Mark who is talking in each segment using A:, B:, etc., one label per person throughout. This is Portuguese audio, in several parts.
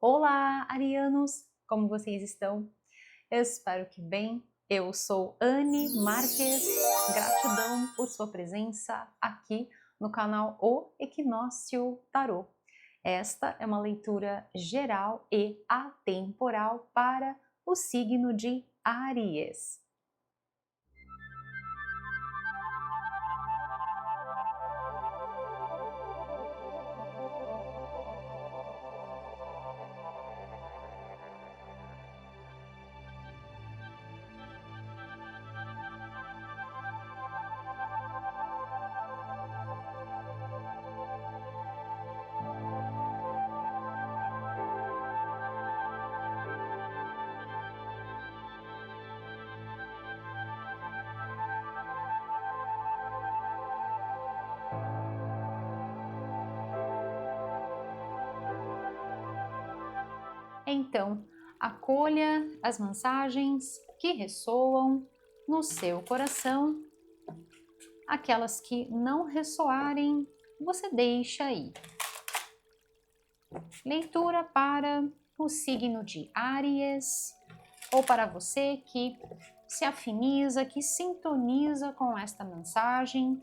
A: Olá, arianos! Como vocês estão? Eu espero que bem. Eu sou Anne Marques. Gratidão por sua presença aqui no canal O Equinócio Tarô. Esta é uma leitura geral e atemporal para o signo de Áries. Então, acolha as mensagens que ressoam no seu coração. Aquelas que não ressoarem, você deixa aí. Leitura para o signo de Áries, ou para você que se afiniza, que sintoniza com esta mensagem.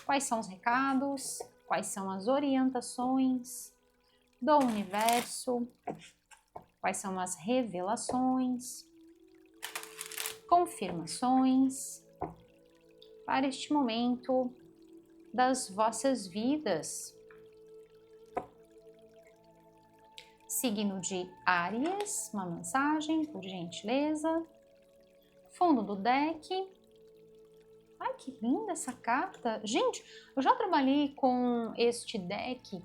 A: Quais são os recados? Quais são as orientações do universo? Quais são as revelações, confirmações para este momento das vossas vidas? Signo de Áries, uma mensagem, por gentileza. Fundo do deck. Ai, que linda essa carta! Gente, eu já trabalhei com este deck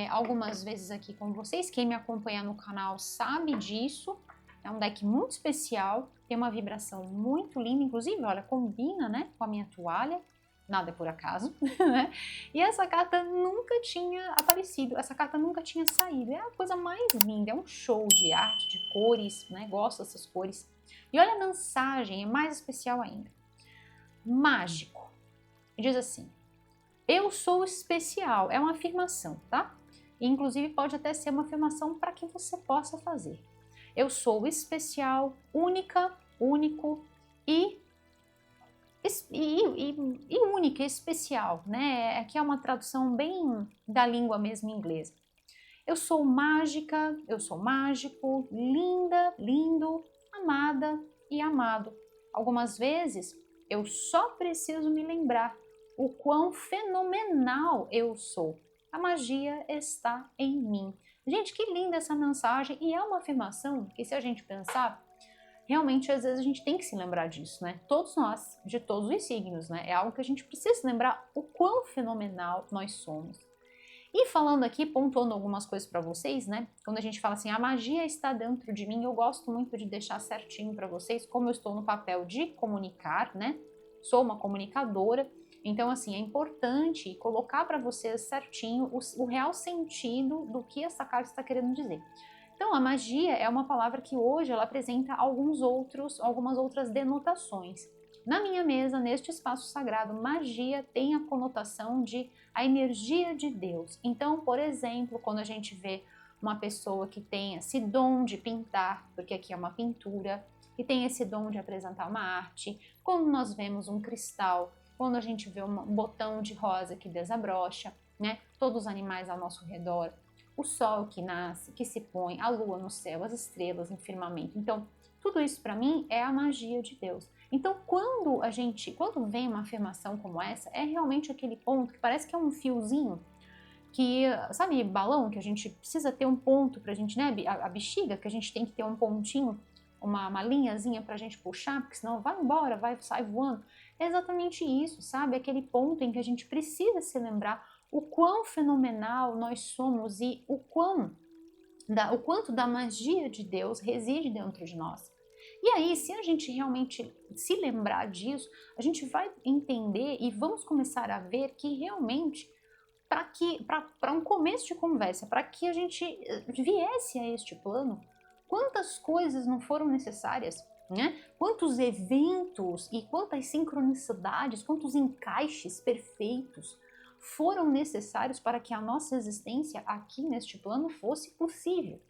A: algumas vezes aqui com vocês. Quem me acompanha no canal sabe disso. É um deck muito especial, tem uma vibração muito linda, inclusive, olha, combina, né, com a minha toalha. Nada é por acaso, né? E essa carta nunca tinha aparecido, essa carta nunca tinha saído. É a coisa mais linda, é um show de arte, de cores, né? Gosto dessas cores. E olha a mensagem, é mais especial ainda. Mágico. Diz assim: eu sou especial. É uma afirmação, tá? E, inclusive, pode até ser uma afirmação para que você possa fazer. Eu sou especial, única, único e única, especial, né? Aqui é uma tradução bem da língua mesmo inglesa. Eu sou mágica, eu sou mágico, linda, lindo, amada e amado. Algumas vezes eu só preciso me lembrar o quão fenomenal eu sou. A magia está em mim. Gente, que linda essa mensagem, e é uma afirmação que, se a gente pensar, realmente às vezes a gente tem que se lembrar disso, né? Todos nós, de todos os signos, né? É algo que a gente precisa se lembrar o quão fenomenal nós somos. E falando aqui, pontuando algumas coisas para vocês, né? Quando a gente fala assim, a magia está dentro de mim, eu gosto muito de deixar certinho para vocês, como eu estou no papel de comunicar, né? Sou uma comunicadora, então assim, é importante colocar para vocês certinho o real sentido do que essa carta está querendo dizer. Então, a magia é uma palavra que hoje ela apresenta algumas outras denotações. Na minha mesa, neste espaço sagrado, magia tem a conotação de a energia de Deus. Então, por exemplo, quando a gente vê uma pessoa que tem esse dom de pintar, porque aqui é uma pintura, e tem esse dom de apresentar uma arte, quando nós vemos um cristal, quando a gente vê um botão de rosa que desabrocha, né? Todos os animais ao nosso redor, o sol que nasce, que se põe, a lua no céu, as estrelas no firmamento. Então, tudo isso para mim é a magia de Deus. Então, quando vem uma afirmação como essa, é realmente aquele ponto que parece que é um fiozinho que, sabe, balão, que a gente precisa ter um ponto pra gente, né, a bexiga, que a gente tem que ter um pontinho, uma linhazinha pra gente puxar, porque senão vai embora, sai voando. É exatamente isso, sabe? Aquele ponto em que a gente precisa se lembrar o quão fenomenal nós somos e o quanto da magia de Deus reside dentro de nós. E aí, se a gente realmente se lembrar disso, a gente vai entender e vamos começar a ver que realmente, para um começo de conversa, para que a gente viesse a este plano, quantas coisas não foram necessárias, né? Quantos eventos e quantas sincronicidades, quantos encaixes perfeitos foram necessários para que a nossa existência aqui neste plano fosse possível.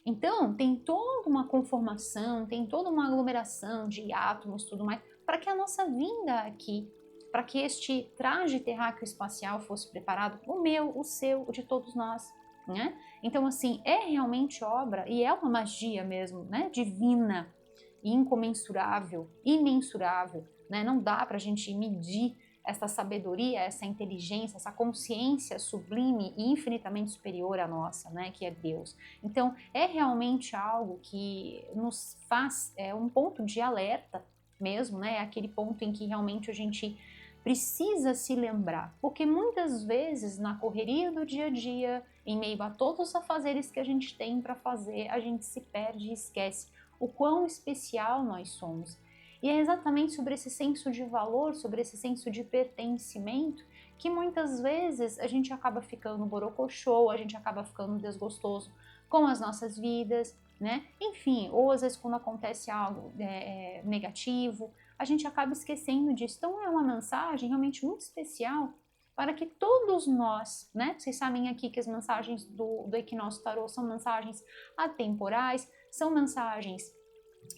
A: Então, tem toda uma conformação, tem toda uma aglomeração de átomos, tudo mais, para que a nossa vinda aqui, para que este traje terráqueo espacial fosse preparado, o meu, o seu, o de todos nós, né? Então, assim, é realmente obra e é uma magia mesmo, né? Divina, incomensurável, imensurável, né? Não dá para a gente medir essa sabedoria, essa inteligência, essa consciência sublime e infinitamente superior à nossa, né, que é Deus. Então, é realmente algo que nos faz um ponto de alerta mesmo, né, aquele ponto em que realmente a gente precisa se lembrar, porque muitas vezes na correria do dia a dia, em meio a todos os afazeres que a gente tem para fazer, a gente se perde e esquece o quão especial nós somos. E é exatamente sobre esse senso de valor, sobre esse senso de pertencimento, que muitas vezes a gente acaba ficando borocochô, a gente acaba ficando desgostoso com as nossas vidas, né? Enfim, ou às vezes quando acontece algo negativo, a gente acaba esquecendo disso. Então é uma mensagem realmente muito especial para que todos nós, né? Vocês sabem aqui que as mensagens do Equinócio Tarô são mensagens atemporais, são mensagens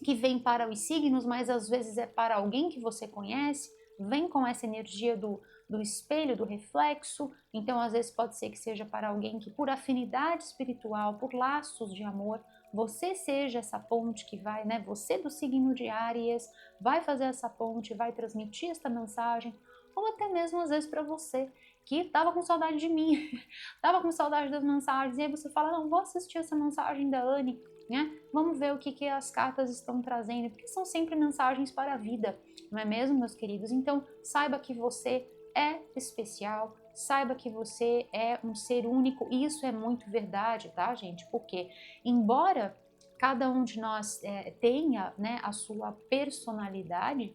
A: que vem para os signos, mas às vezes é para alguém que você conhece, vem com essa energia do espelho, do reflexo, então às vezes pode ser que seja para alguém que por afinidade espiritual, por laços de amor, você seja essa ponte que vai, né, você do signo de Áries, vai fazer essa ponte, vai transmitir esta mensagem, ou até mesmo às vezes para você, que estava com saudade de mim, estava com saudade das mensagens, e aí você fala, não, vou assistir essa mensagem da Anne, né? Vamos ver o que as cartas estão trazendo, porque são sempre mensagens para a vida, não é mesmo, meus queridos? Então, saiba que você é especial, saiba que você é um ser único, e isso é muito verdade, tá, gente? Porque, embora cada um de nós tenha, né, a sua personalidade,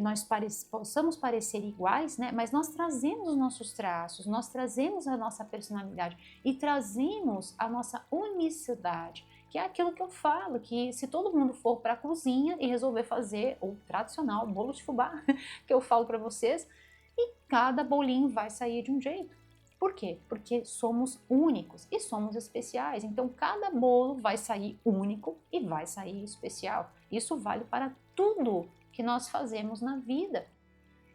A: nós possamos parecer iguais, né? Mas nós trazemos os nossos traços, nós trazemos a nossa personalidade e trazemos a nossa unicidade, que é aquilo que eu falo, que se todo mundo for para a cozinha e resolver fazer o tradicional bolo de fubá, que eu falo para vocês, e cada bolinho vai sair de um jeito. Por quê? Porque somos únicos e somos especiais. Então, cada bolo vai sair único e vai sair especial. Isso vale para tudo que nós fazemos na vida.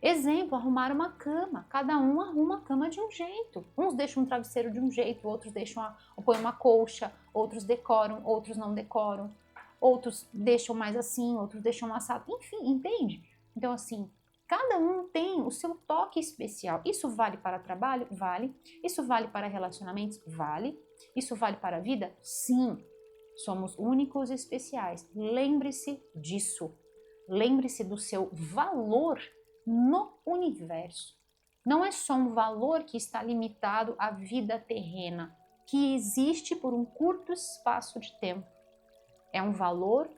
A: Exemplo, arrumar uma cama. Cada um arruma a cama de um jeito. Uns deixam um travesseiro de um jeito, outros põem uma colcha, outros decoram, outros não decoram, outros deixam mais assim, outros deixam assado. Enfim, entende? Então, assim, cada um tem o seu toque especial. Isso vale para trabalho? Vale. Isso vale para relacionamentos? Vale. Isso vale para a vida? Sim. Somos únicos e especiais. Lembre-se disso. Lembre-se do seu valor no universo. Não é só um valor que está limitado à vida terrena, que existe por um curto espaço de tempo. É um valor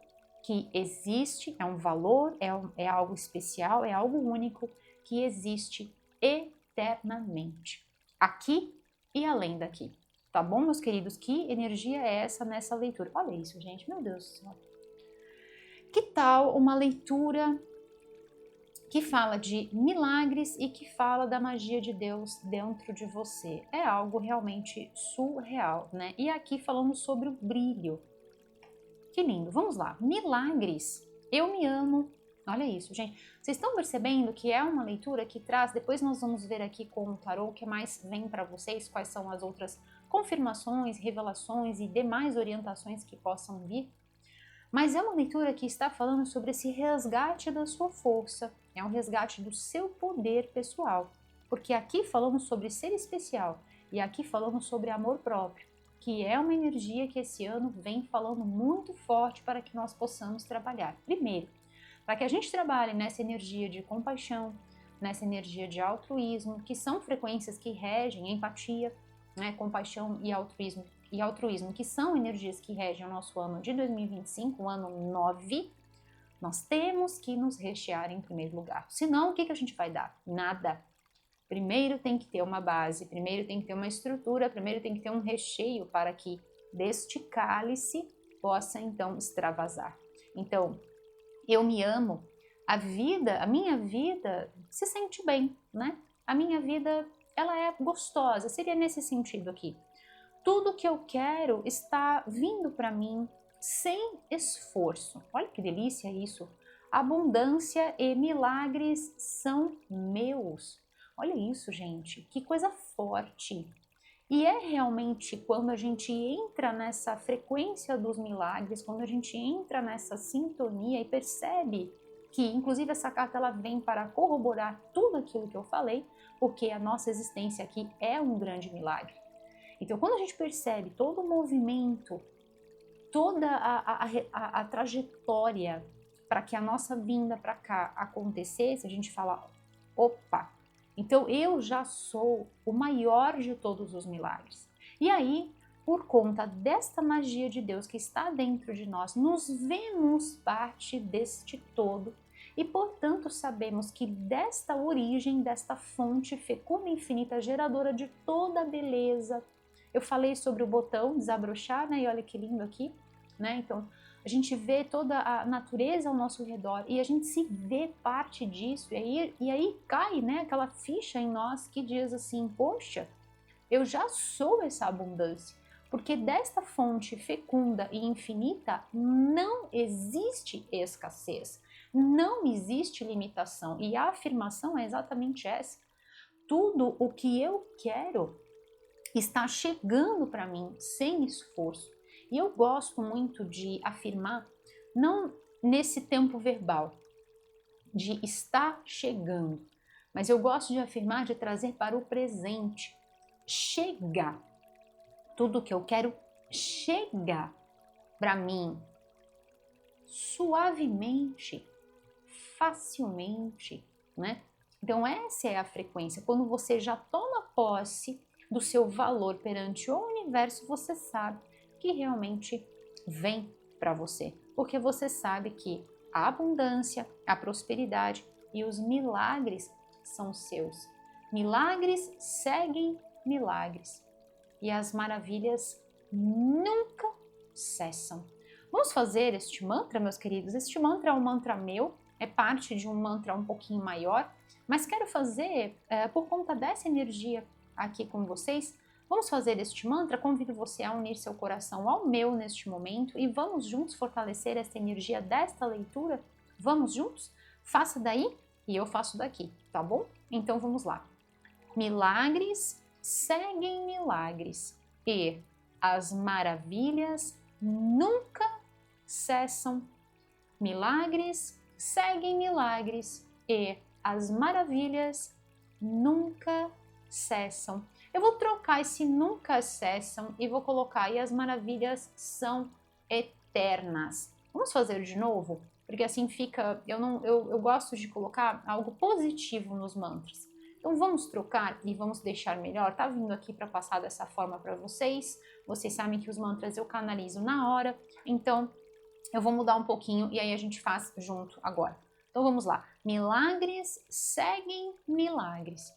A: que existe, é um valor, é algo especial, é algo único que existe eternamente, aqui e além daqui. Tá bom, meus queridos? Que energia é essa nessa leitura? Olha isso, gente, meu Deus do céu. Que tal uma leitura que fala de milagres e que fala da magia de Deus dentro de você? É algo realmente surreal, né? E aqui falamos sobre o brilho. Que lindo, vamos lá. Milagres. Eu me amo. Olha isso, gente. Vocês estão percebendo que é uma leitura que traz, depois nós vamos ver aqui com o tarô o que mais vem para vocês, quais são as outras confirmações, revelações e demais orientações que possam vir. Mas é uma leitura que está falando sobre esse resgate da sua força, é um resgate do seu poder pessoal. Porque aqui falamos sobre ser especial e aqui falamos sobre amor próprio, que é uma energia que esse ano vem falando muito forte para que nós possamos trabalhar. Primeiro, para que a gente trabalhe nessa energia de compaixão, nessa energia de altruísmo, que são frequências que regem empatia, né, compaixão e altruísmo, que são energias que regem o nosso ano de 2025, o ano 9, nós temos que nos rechear em primeiro lugar. Senão, o que a gente vai dar? Nada. Primeiro tem que ter uma base, primeiro tem que ter uma estrutura, primeiro tem que ter um recheio para que deste cálice possa então extravasar. Então, eu me amo, a minha vida se sente bem, né? a minha vida, ela é gostosa, seria nesse sentido aqui. Tudo que eu quero está vindo para mim sem esforço. Olha que delícia isso. Abundância e milagres são meus. Olha isso, gente, que coisa forte. E é realmente quando a gente entra nessa frequência dos milagres, quando a gente entra nessa sintonia e percebe que, inclusive, essa carta ela vem para corroborar tudo aquilo que eu falei, porque a nossa existência aqui é um grande milagre. Então, quando a gente percebe todo o movimento, toda a trajetória para que a nossa vinda para cá acontecesse, a gente fala, opa, então eu já sou o maior de todos os milagres. E aí, por conta desta magia de Deus que está dentro de nós, nos vemos parte deste todo e, portanto, sabemos que desta origem, desta fonte fecunda e infinita, geradora de toda a beleza. Eu falei sobre o botão desabrochar, né? E olha que lindo aqui, né? Então, a gente vê toda a natureza ao nosso redor e a gente se vê parte disso. E aí cai, né, aquela ficha em nós que diz assim, poxa, eu já sou essa abundância. Porque desta fonte fecunda e infinita não existe escassez, não existe limitação. E a afirmação é exatamente essa. Tudo o que eu quero está chegando para mim sem esforço. E eu gosto muito de afirmar, não nesse tempo verbal, de estar chegando, mas eu gosto de afirmar, de trazer para o presente, chegar. Tudo que eu quero chegar para mim suavemente, facilmente, né? Então essa é a frequência. Quando você já toma posse do seu valor perante o universo, você sabe que realmente vem para você, porque você sabe que a abundância, a prosperidade e os milagres são seus. Milagres seguem milagres e as maravilhas nunca cessam. Vamos fazer este mantra, meus queridos? Este mantra é um mantra meu, é parte de um mantra um pouquinho maior, mas quero fazer por conta dessa energia aqui com vocês. Vamos fazer este mantra, convido você a unir seu coração ao meu neste momento e vamos juntos fortalecer essa energia desta leitura? Vamos juntos? Faça daí e eu faço daqui, tá bom? Então vamos lá. Milagres seguem milagres e as maravilhas nunca cessam. Milagres seguem milagres e as maravilhas nunca cessam. Eu vou trocar esse nunca cessam e vou colocar e as maravilhas são eternas. Vamos fazer de novo? Porque assim fica, eu gosto de colocar algo positivo nos mantras. Então vamos trocar e vamos deixar melhor. Tá vindo aqui para passar dessa forma para vocês. Vocês sabem que os mantras eu canalizo na hora. Então eu vou mudar um pouquinho e aí a gente faz junto agora. Então vamos lá. Milagres seguem milagres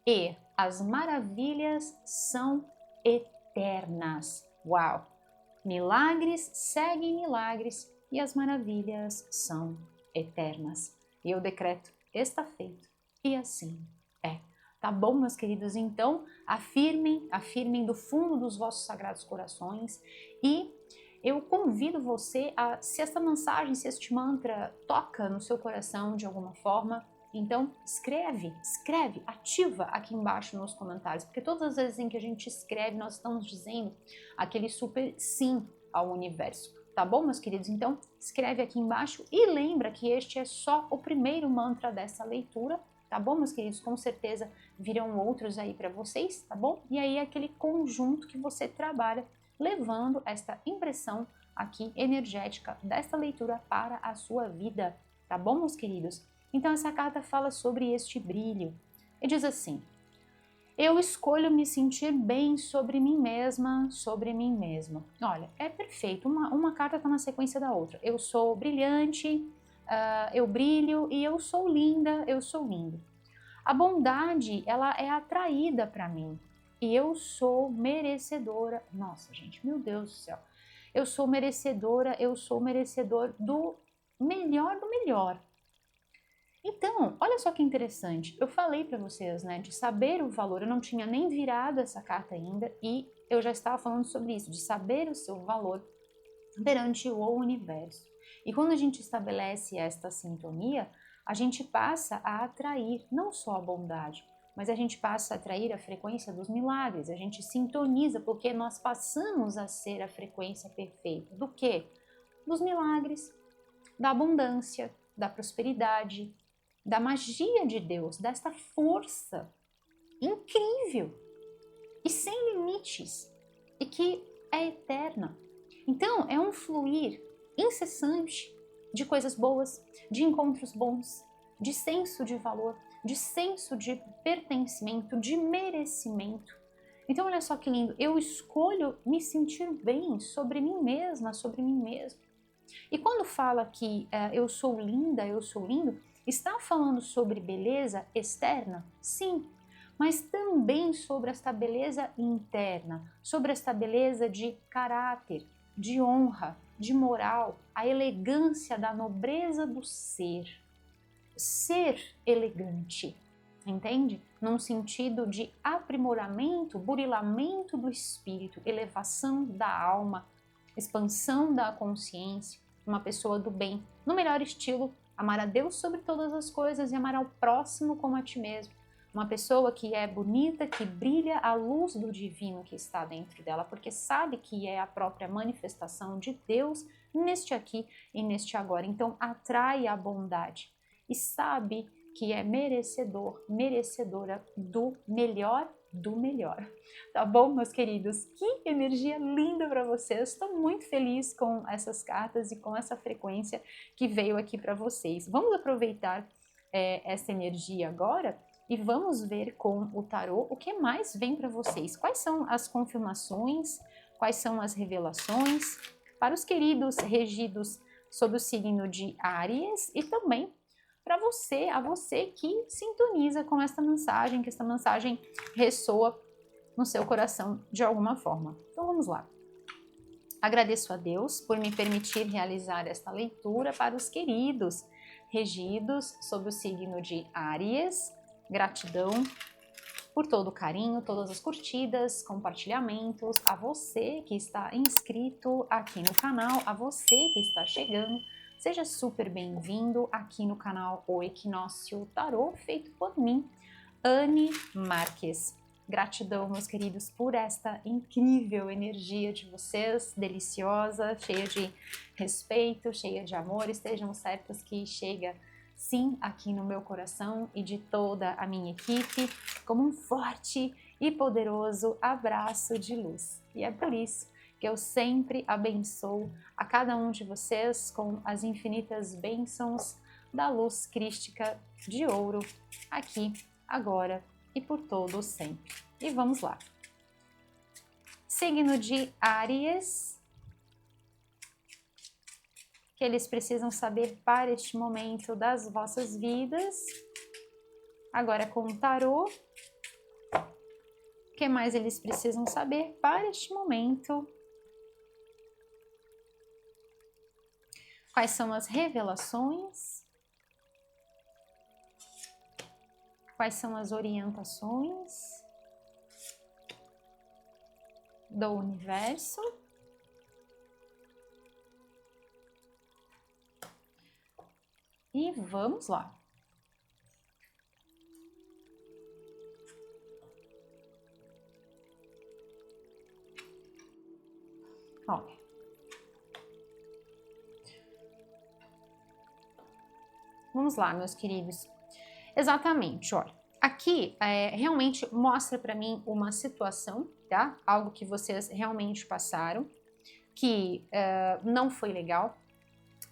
A: e as maravilhas são eternas. Uau! Milagres seguem milagres e as maravilhas são eternas. E eu decreto, está feito. E assim é. Tá bom, meus queridos? Então, afirmem do fundo dos vossos sagrados corações e eu convido você a, se esta mensagem, se este mantra toca no seu coração de alguma forma, então escreve, ativa aqui embaixo nos comentários, porque todas as vezes em que a gente escreve, nós estamos dizendo aquele super sim ao universo. Tá bom, meus queridos? Então, escreve aqui embaixo e lembra que este é só o primeiro mantra dessa leitura, tá bom, meus queridos? Com certeza virão outros aí para vocês, tá bom? E aí é aquele conjunto que você trabalha levando esta impressão aqui energética desta leitura para a sua vida, tá bom, meus queridos? Então essa carta fala sobre este brilho e diz assim: eu escolho me sentir bem sobre mim mesma, sobre mim mesma. Olha, é perfeito, uma carta está na sequência da outra. Eu sou brilhante, eu brilho e eu sou linda, eu sou lindo. A bondade, ela é atraída para mim e eu sou merecedora. Nossa, gente, meu Deus do céu. Eu sou merecedora, eu sou merecedor do melhor do melhor. Então, olha só que interessante, eu falei para vocês, né, de saber o valor, eu não tinha nem virado essa carta ainda e eu já estava falando sobre isso, de saber o seu valor perante o universo. E quando a gente estabelece esta sintonia, a gente passa a atrair não só a bondade, mas a gente passa a atrair a frequência dos milagres, a gente sintoniza porque nós passamos a ser a frequência perfeita. Do quê? Dos milagres, da abundância, da prosperidade, da magia de Deus, desta força incrível e sem limites e que é eterna. Então, é um fluir incessante de coisas boas, de encontros bons, de senso de valor, de senso de pertencimento, de merecimento. Então, olha só que lindo, eu escolho me sentir bem sobre mim mesma, sobre mim mesmo. E quando fala que eu sou linda, eu sou lindo, está falando sobre beleza externa? Sim, mas também sobre esta beleza interna, sobre esta beleza de caráter, de honra, de moral, a elegância da nobreza do ser. Ser elegante, entende? Num sentido de aprimoramento, burilamento do espírito, elevação da alma, expansão da consciência, uma pessoa do bem, no melhor estilo, amar a Deus sobre todas as coisas e amar ao próximo como a ti mesmo. Uma pessoa que é bonita, que brilha a luz do divino que está dentro dela, porque sabe que é a própria manifestação de Deus neste aqui e neste agora. Então atrai a bondade e sabe que é merecedor, merecedora do melhor do melhor. Tá bom, meus queridos? Que energia linda para vocês. Estou muito feliz com essas cartas e com essa frequência que veio aqui para vocês. Vamos aproveitar essa energia agora e vamos ver com o tarô o que mais vem para vocês. Quais são as confirmações, quais são as revelações para os queridos regidos sob o signo de Áries e também para você, a você que sintoniza com esta mensagem, que esta mensagem ressoa no seu coração de alguma forma. Então vamos lá. Agradeço a Deus por me permitir realizar esta leitura para os queridos regidos sob o signo de Áries. Gratidão por todo o carinho, todas as curtidas, compartilhamentos, a você que está inscrito aqui no canal, a você que está chegando. Seja super bem-vindo aqui no canal O Equinócio Tarô, feito por mim, Anne Marques. Gratidão, meus queridos, por esta incrível energia de vocês, deliciosa, cheia de respeito, cheia de amor. Estejam certos que chega sim aqui no meu coração e de toda a minha equipe, como um forte e poderoso abraço de luz. E é por isso que eu sempre abençoo a cada um de vocês com as infinitas bênçãos da luz crística de ouro, aqui, agora e por todo o sempre. E vamos lá. Signo de Áries, que eles precisam saber para este momento das vossas vidas. Agora com o tarô, o que mais eles precisam saber para este momento? Quais são as revelações? Quais são as orientações do universo? E vamos lá. Olha. Vamos lá, meus queridos. Exatamente, olha. Aqui realmente mostra para mim uma situação, tá? Algo que vocês realmente passaram, que não foi legal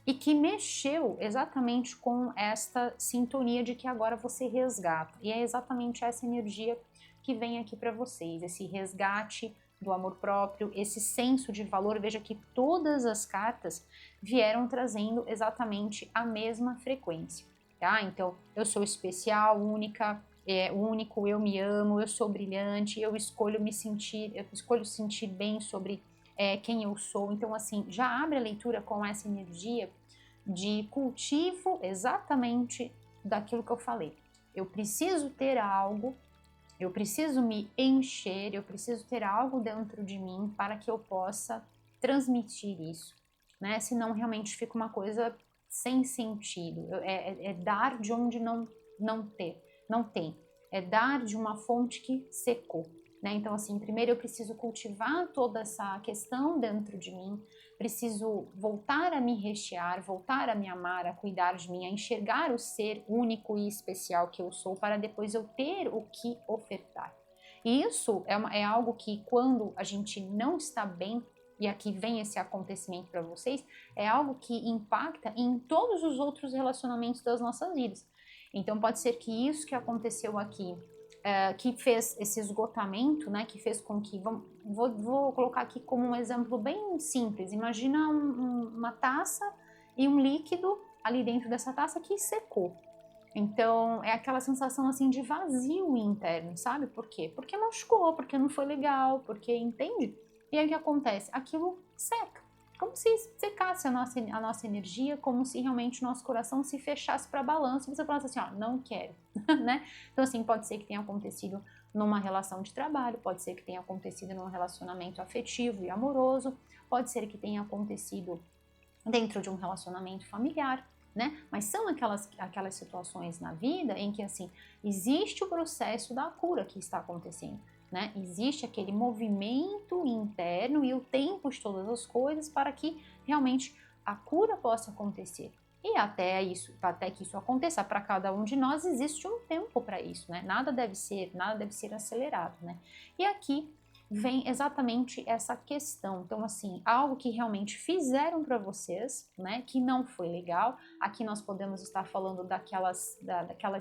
A: e que mexeu exatamente com esta sintonia de que agora você resgata. E é exatamente essa energia que vem aqui para vocês, esse resgate do amor próprio, esse senso de valor. Veja que todas as cartas vieram trazendo exatamente a mesma frequência, tá? Então, eu sou especial, única, único, eu me amo, eu sou brilhante, eu escolho sentir bem sobre quem eu sou. Então, assim, já abre a leitura com essa energia de cultivo exatamente daquilo que eu falei. Eu preciso ter algo, eu preciso me encher, eu preciso ter algo dentro de mim para que eu possa transmitir isso, né? Senão realmente fica uma coisa sem sentido. É dar de onde não tem. É dar de uma fonte que secou, né? Então, assim, primeiro eu preciso cultivar toda essa questão dentro de mim, preciso voltar a me rechear, voltar a me amar, a cuidar de mim, a enxergar o ser único e especial que eu sou, para depois eu ter o que ofertar. E isso é algo que, quando a gente não está bem, e aqui vem esse acontecimento para vocês, é algo que impacta em todos os outros relacionamentos das nossas vidas. Então pode ser que isso que aconteceu aqui, que fez esse esgotamento, né, que fez com que, vou colocar aqui como um exemplo bem simples, imagina uma taça e um líquido ali dentro dessa taça que secou. Então, é aquela sensação assim de vazio interno, sabe? Por quê? Porque machucou, porque não foi legal, porque, entende? E aí o que acontece? Aquilo seca. Como se secasse a nossa energia, como se realmente o nosso coração se fechasse para balanço e você falasse assim, ó, não quero, né? Então, assim, pode ser que tenha acontecido numa relação de trabalho, pode ser que tenha acontecido num relacionamento afetivo e amoroso, pode ser que tenha acontecido dentro de um relacionamento familiar, né? Mas são aquelas situações na vida em que, assim, existe o processo da cura que está acontecendo, né? Existe aquele movimento interno e o tempo de todas as coisas para que realmente a cura possa acontecer. E até que isso aconteça, para cada um de nós existe um tempo para isso, né? Nada deve ser acelerado, né? E aqui vem exatamente essa questão. Então, assim, algo que realmente fizeram para vocês, né, que não foi legal. Aqui nós podemos estar falando daquelas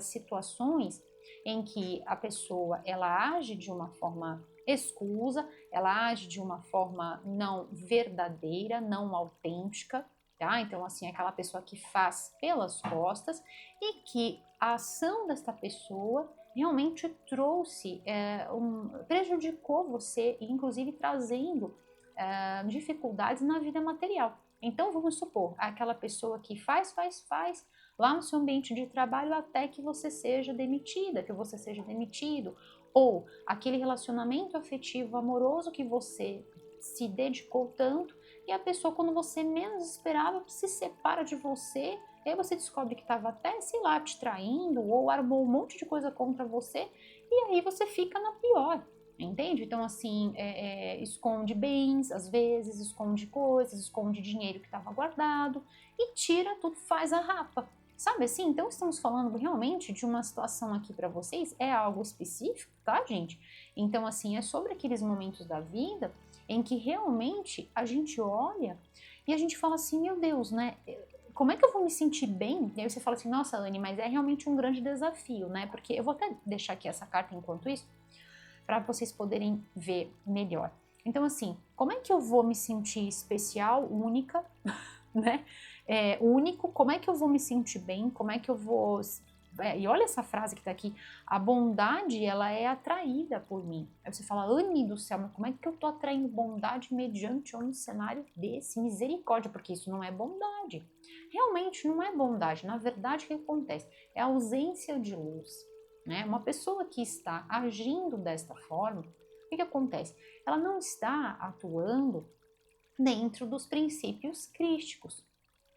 A: situações em que a pessoa, ela age de uma forma escusa, ela age de uma forma não verdadeira, não autêntica, tá? Então, assim, aquela pessoa que faz pelas costas e que a ação desta pessoa realmente trouxe, prejudicou você, inclusive trazendo dificuldades na vida material. Então, vamos supor, aquela pessoa que faz lá no seu ambiente de trabalho até que você seja demitida, que você seja demitido, ou aquele relacionamento afetivo amoroso que você se dedicou tanto e a pessoa, quando você menos esperava, se separa de você. E aí você descobre que estava até, sei lá, te traindo ou armou um monte de coisa contra você e aí você fica na pior, entende? Então, assim, esconde bens, às vezes, esconde coisas, esconde dinheiro que estava guardado e tira tudo, faz a rapa. Sabe assim? Então, estamos falando realmente de uma situação aqui para vocês, é algo específico, tá, gente? Então, assim, é sobre aqueles momentos da vida em que realmente a gente olha e a gente fala assim, meu Deus, né? Como é que eu vou me sentir bem? E aí você fala assim, nossa, Anne, mas é realmente um grande desafio, né? Porque eu vou até deixar aqui essa carta enquanto isso, para vocês poderem ver melhor. Então, assim, como é que eu vou me sentir especial, única, né? Único, como é que eu vou me sentir bem? Como é que eu vou... e olha essa frase que tá aqui, a bondade, ela é atraída por mim. Aí você fala, Anne do céu, mas como é que eu tô atraindo bondade mediante um cenário desse? Misericórdia, porque isso não é bondade. Realmente não é bondade. Na verdade, o que acontece? É a ausência de luz, né? Uma pessoa que está agindo desta forma, o que acontece? Ela não está atuando dentro dos princípios crísticos,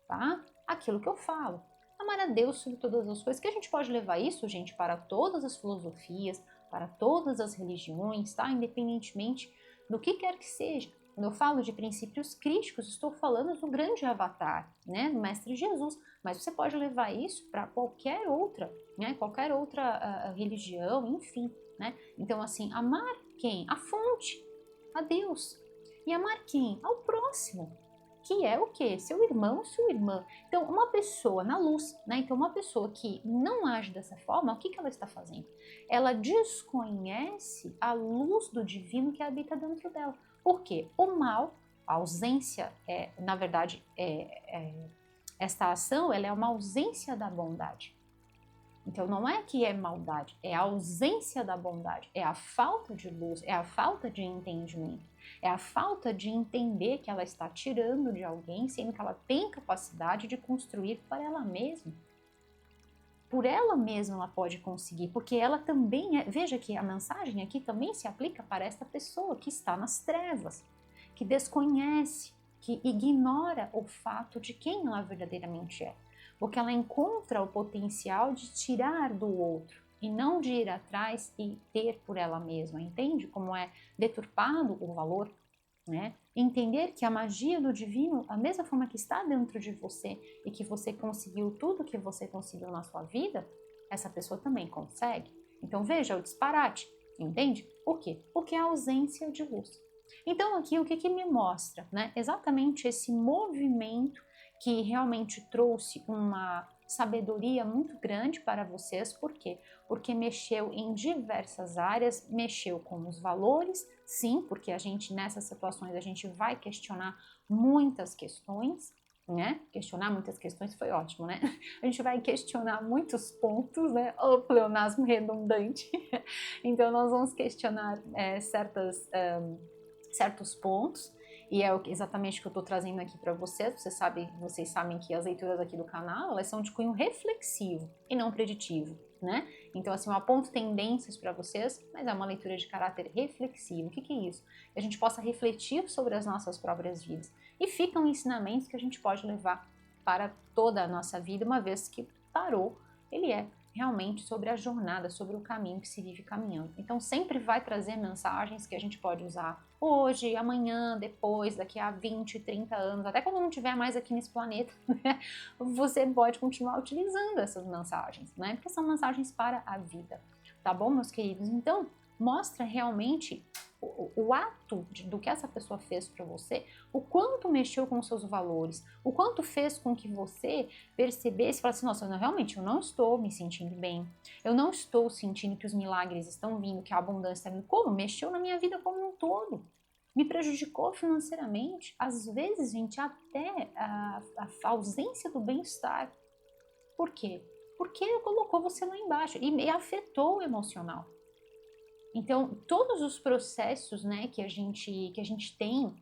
A: tá? Aquilo que eu falo. Amar a Deus sobre todas as coisas, que a gente pode levar isso, gente, para todas as filosofias, para todas as religiões, tá? Independentemente do que quer que seja. Quando eu falo de princípios críticos, estou falando do grande avatar, né, do Mestre Jesus, mas você pode levar isso para qualquer outra, né, qualquer outra religião, enfim, né? Então, assim, amar quem? A fonte, a Deus. E amar quem? Ao próximo, que é o quê? Seu irmão, sua irmã. Então, uma pessoa na luz, né? Então, uma pessoa que não age dessa forma, o que ela está fazendo? Ela desconhece a luz do divino que habita dentro dela. Por quê? O mal, a ausência, na verdade, esta ação, ela é uma ausência da bondade. Então, não é que é maldade, é a ausência da bondade, é a falta de luz, é a falta de entendimento, é a falta de entender que ela está tirando de alguém, sendo que ela tem capacidade de construir para ela mesma. por ela mesma ela pode conseguir, porque ela também veja que a mensagem aqui também se aplica para esta pessoa que está nas trevas, que desconhece, que ignora o fato de quem ela verdadeiramente é, porque ela encontra o potencial de tirar do outro e não de ir atrás e ter por ela mesma, entende como é deturpado o valor? Né? Entender que a magia do divino, a mesma forma que está dentro de você e que você conseguiu tudo que você conseguiu na sua vida, essa pessoa também consegue. Então veja o disparate, entende? Por quê? Porque é a ausência de luz. Então aqui o que, que me mostra, né? Exatamente esse movimento que realmente trouxe uma sabedoria muito grande para vocês, por quê? Porque mexeu em diversas áreas, mexeu com os valores, sim, porque a gente nessas situações a gente vai questionar muitas questões, né? Questionar muitas questões foi ótimo, né? A gente vai questionar muitos pontos, né? O pleonasmo redundante. Então nós vamos questionar certos pontos. E é exatamente o que eu estou trazendo aqui para vocês. Vocês sabem que as leituras aqui do canal, elas são de cunho reflexivo e não preditivo, né? Então, assim, eu aponto tendências para vocês, mas é uma leitura de caráter reflexivo. O que, que é isso? Que a gente possa refletir sobre as nossas próprias vidas. E ficam ensinamentos que a gente pode levar para toda a nossa vida, uma vez que tarô, ele é realmente sobre a jornada, sobre o caminho que se vive caminhando. Então sempre vai trazer mensagens que a gente pode usar hoje, amanhã, depois, daqui a 20, 30 anos, até quando não estiver mais aqui nesse planeta, né? Você pode continuar utilizando essas mensagens, né? Porque são mensagens para a vida, tá bom, meus queridos? Então, mostra realmente o ato do que essa pessoa fez para você, o quanto mexeu com os seus valores, o quanto fez com que você percebesse e falasse assim, nossa, realmente eu não estou me sentindo bem, eu não estou sentindo que os milagres estão vindo, que a abundância está vindo. Como? Mexeu na minha vida como um todo. Me prejudicou financeiramente, às vezes, gente, até a ausência do bem-estar. Por quê? Porque colocou você lá embaixo e afetou o emocional. Então, todos os processos, né, que a gente tem,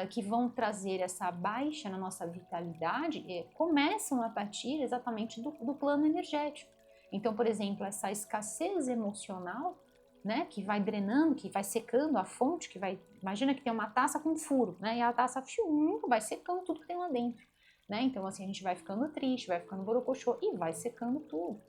A: que vão trazer essa baixa na nossa vitalidade, começam a partir exatamente do plano energético. Então, por exemplo, essa escassez emocional, né, que vai drenando, que vai secando a fonte, imagina que tem uma taça com furo, né, e a taça vai secando tudo que tem lá dentro, né? Então, assim, a gente vai ficando triste, vai ficando borocochô e vai secando tudo.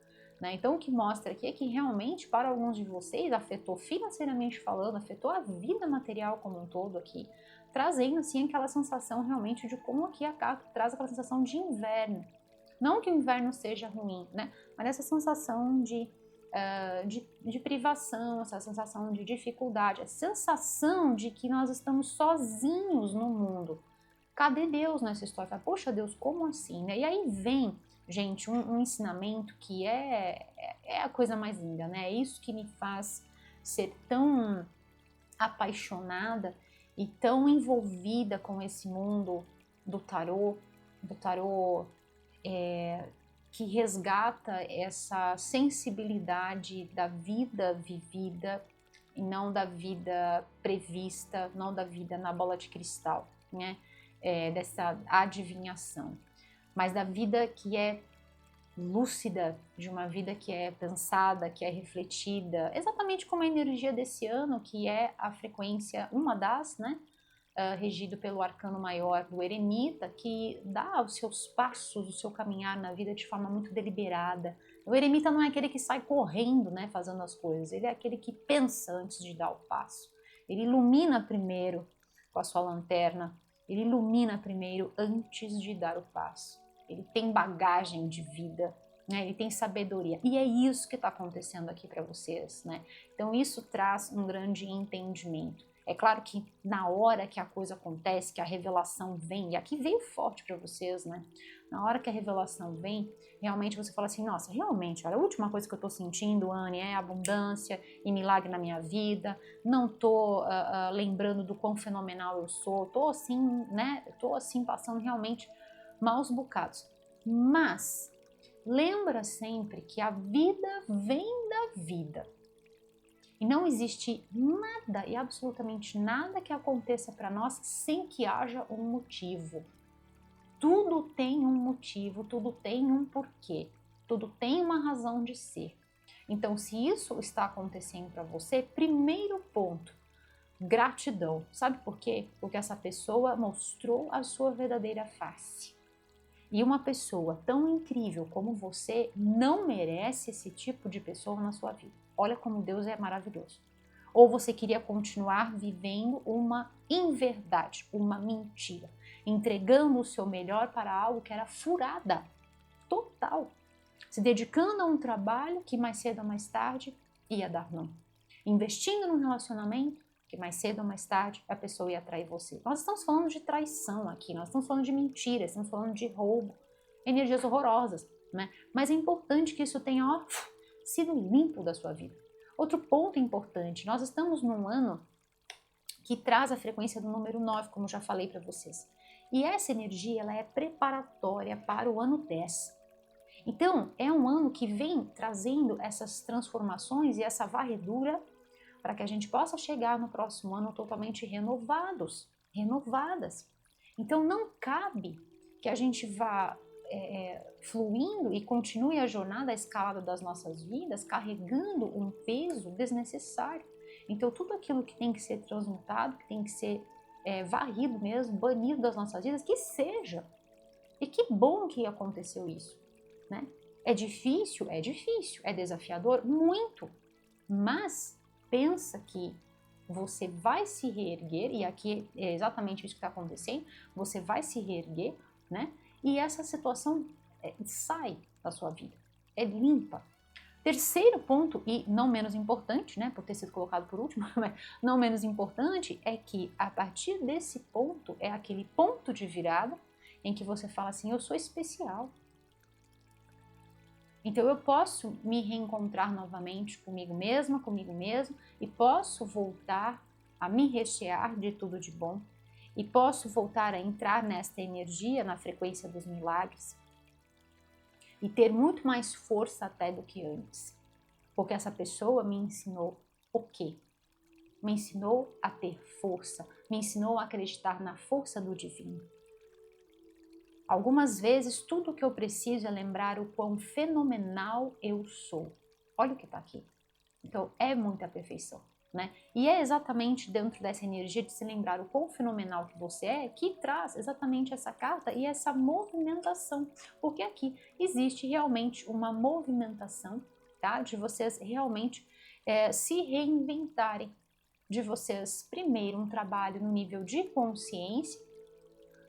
A: Né? Então, o que mostra aqui é que realmente, para alguns de vocês, afetou financeiramente falando, afetou a vida material como um todo aqui, trazendo assim aquela sensação realmente de como aqui a carta traz aquela sensação de inverno. Não que o inverno seja ruim, né? Mas essa sensação de privação, essa sensação de dificuldade, a sensação de que nós estamos sozinhos no mundo. Cadê Deus nessa história? Poxa, Deus, como assim? Né? E aí vem, gente, um ensinamento que é a coisa mais linda, né? É isso que me faz ser tão apaixonada e tão envolvida com esse mundo do tarô que resgata essa sensibilidade da vida vivida e não da vida prevista, não da vida na bola de cristal, né? Dessa adivinhação, mas da vida que é lúcida, de uma vida que é pensada, que é refletida, exatamente como a energia desse ano, que é a frequência, uma das, né, regido pelo arcano maior do eremita, que dá os seus passos, o seu caminhar na vida de forma muito deliberada. O eremita não é aquele que sai correndo, né, fazendo as coisas, ele é aquele que pensa antes de dar o passo. Ele ilumina primeiro com a sua lanterna, ele ilumina primeiro antes de dar o passo. Ele tem bagagem de vida, né? Ele tem sabedoria. E é isso que está acontecendo aqui para vocês, né? Então isso traz um grande entendimento. É claro que na hora que a coisa acontece, que a revelação vem, e aqui veio forte para vocês, né? Na hora que a revelação vem, realmente você fala assim, nossa, realmente, olha, a última coisa que eu tô sentindo, Anne, é abundância e milagre na minha vida, não tô lembrando do quão fenomenal eu sou, tô assim, né? Tô assim passando realmente maus bocados. Mas lembra sempre que a vida vem da vida. E não existe nada e absolutamente nada que aconteça para nós sem que haja um motivo. Tudo tem um motivo, tudo tem um porquê. tudo tem uma razão de ser. Então, se isso está acontecendo para você, primeiro ponto, gratidão. Sabe por quê? Porque essa pessoa mostrou a sua verdadeira face. E uma pessoa tão incrível como você não merece esse tipo de pessoa na sua vida. Olha como Deus é maravilhoso. Ou você queria continuar vivendo uma inverdade, uma mentira, entregando o seu melhor para algo que era furada, total, se dedicando a um trabalho que mais cedo ou mais tarde ia dar não, investindo num relacionamento que mais cedo ou mais tarde a pessoa ia trair você. Nós estamos falando de traição aqui, nós estamos falando de mentiras, estamos falando de roubo, energias horrorosas, né? Mas é importante que isso tenha sido limpo da sua vida. Outro ponto importante, nós estamos num ano que traz a frequência do número 9, como já falei para vocês. E essa energia ela é preparatória para o ano 10. Então, é um ano que vem trazendo essas transformações e essa varredura para que a gente possa chegar no próximo ano totalmente renovadas. Então, não cabe que a gente vá fluindo e continue a jornada, a escalada das nossas vidas, carregando um peso desnecessário. Então, tudo aquilo que tem que ser transmutado, que tem que ser varrido mesmo, banido das nossas vidas, que seja. E que bom que aconteceu isso, né? É difícil, é desafiador, muito, mas pensa que você vai se reerguer, e aqui é exatamente isso que está acontecendo, você vai se reerguer, né? E essa situação sai da sua vida, é limpa. Terceiro ponto, e não menos importante, né, por ter sido colocado por último, mas não menos importante, é que a partir desse ponto, é aquele ponto de virada em que você fala assim, eu sou especial. Então eu posso me reencontrar novamente comigo mesma, comigo mesmo, e posso voltar a me rechear de tudo de bom, e posso voltar a entrar nesta energia, na frequência dos milagres, e ter muito mais força até do que antes. Porque essa pessoa me ensinou o quê? Me ensinou a ter força, me ensinou a acreditar na força do divino. Algumas vezes tudo o que eu preciso é lembrar o quão fenomenal eu sou. Olha o que está aqui. Então é muita perfeição, né? E é exatamente dentro dessa energia de se lembrar o quão fenomenal que você é que traz exatamente essa carta e essa movimentação. Porque aqui existe realmente uma movimentação, tá? De vocês realmente se reinventarem. De vocês, primeiro, um trabalho no nível de consciência,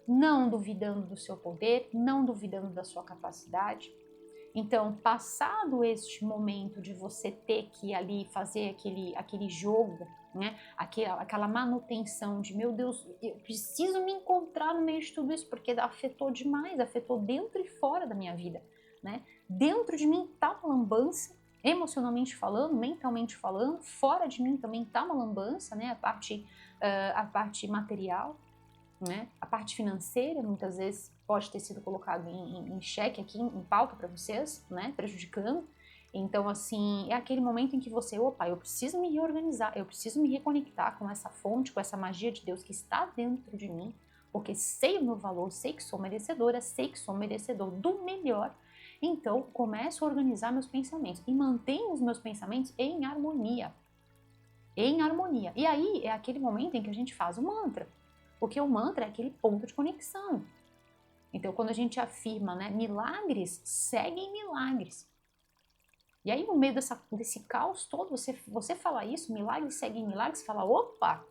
A: não duvidando do seu poder, não duvidando da sua capacidade. Então, passado este momento de você ter que ali fazer aquele jogo, né? Aquela manutenção de, meu Deus, eu preciso me encontrar no meio de tudo isso, porque afetou demais, afetou dentro e fora da minha vida, né? Dentro de mim tá uma lambança, emocionalmente falando, mentalmente falando, fora de mim também tá uma lambança, né? A parte material, né? A parte financeira muitas vezes pode ter sido colocado em xeque aqui, em pauta para vocês, né? Prejudicando. Então, assim, é aquele momento em que você, opa, eu preciso me reorganizar, eu preciso me reconectar com essa fonte, com essa magia de Deus que está dentro de mim, porque sei o meu valor, sei que sou merecedora, sei que sou merecedor do melhor. Então, começo a organizar meus pensamentos e mantenho os meus pensamentos em harmonia. Em harmonia. E aí é aquele momento em que a gente faz o mantra. Porque o mantra é aquele ponto de conexão. Então, quando a gente afirma, né, milagres seguem milagres. E aí, no meio desse caos todo, você fala isso, milagres seguem milagres, você fala, opa,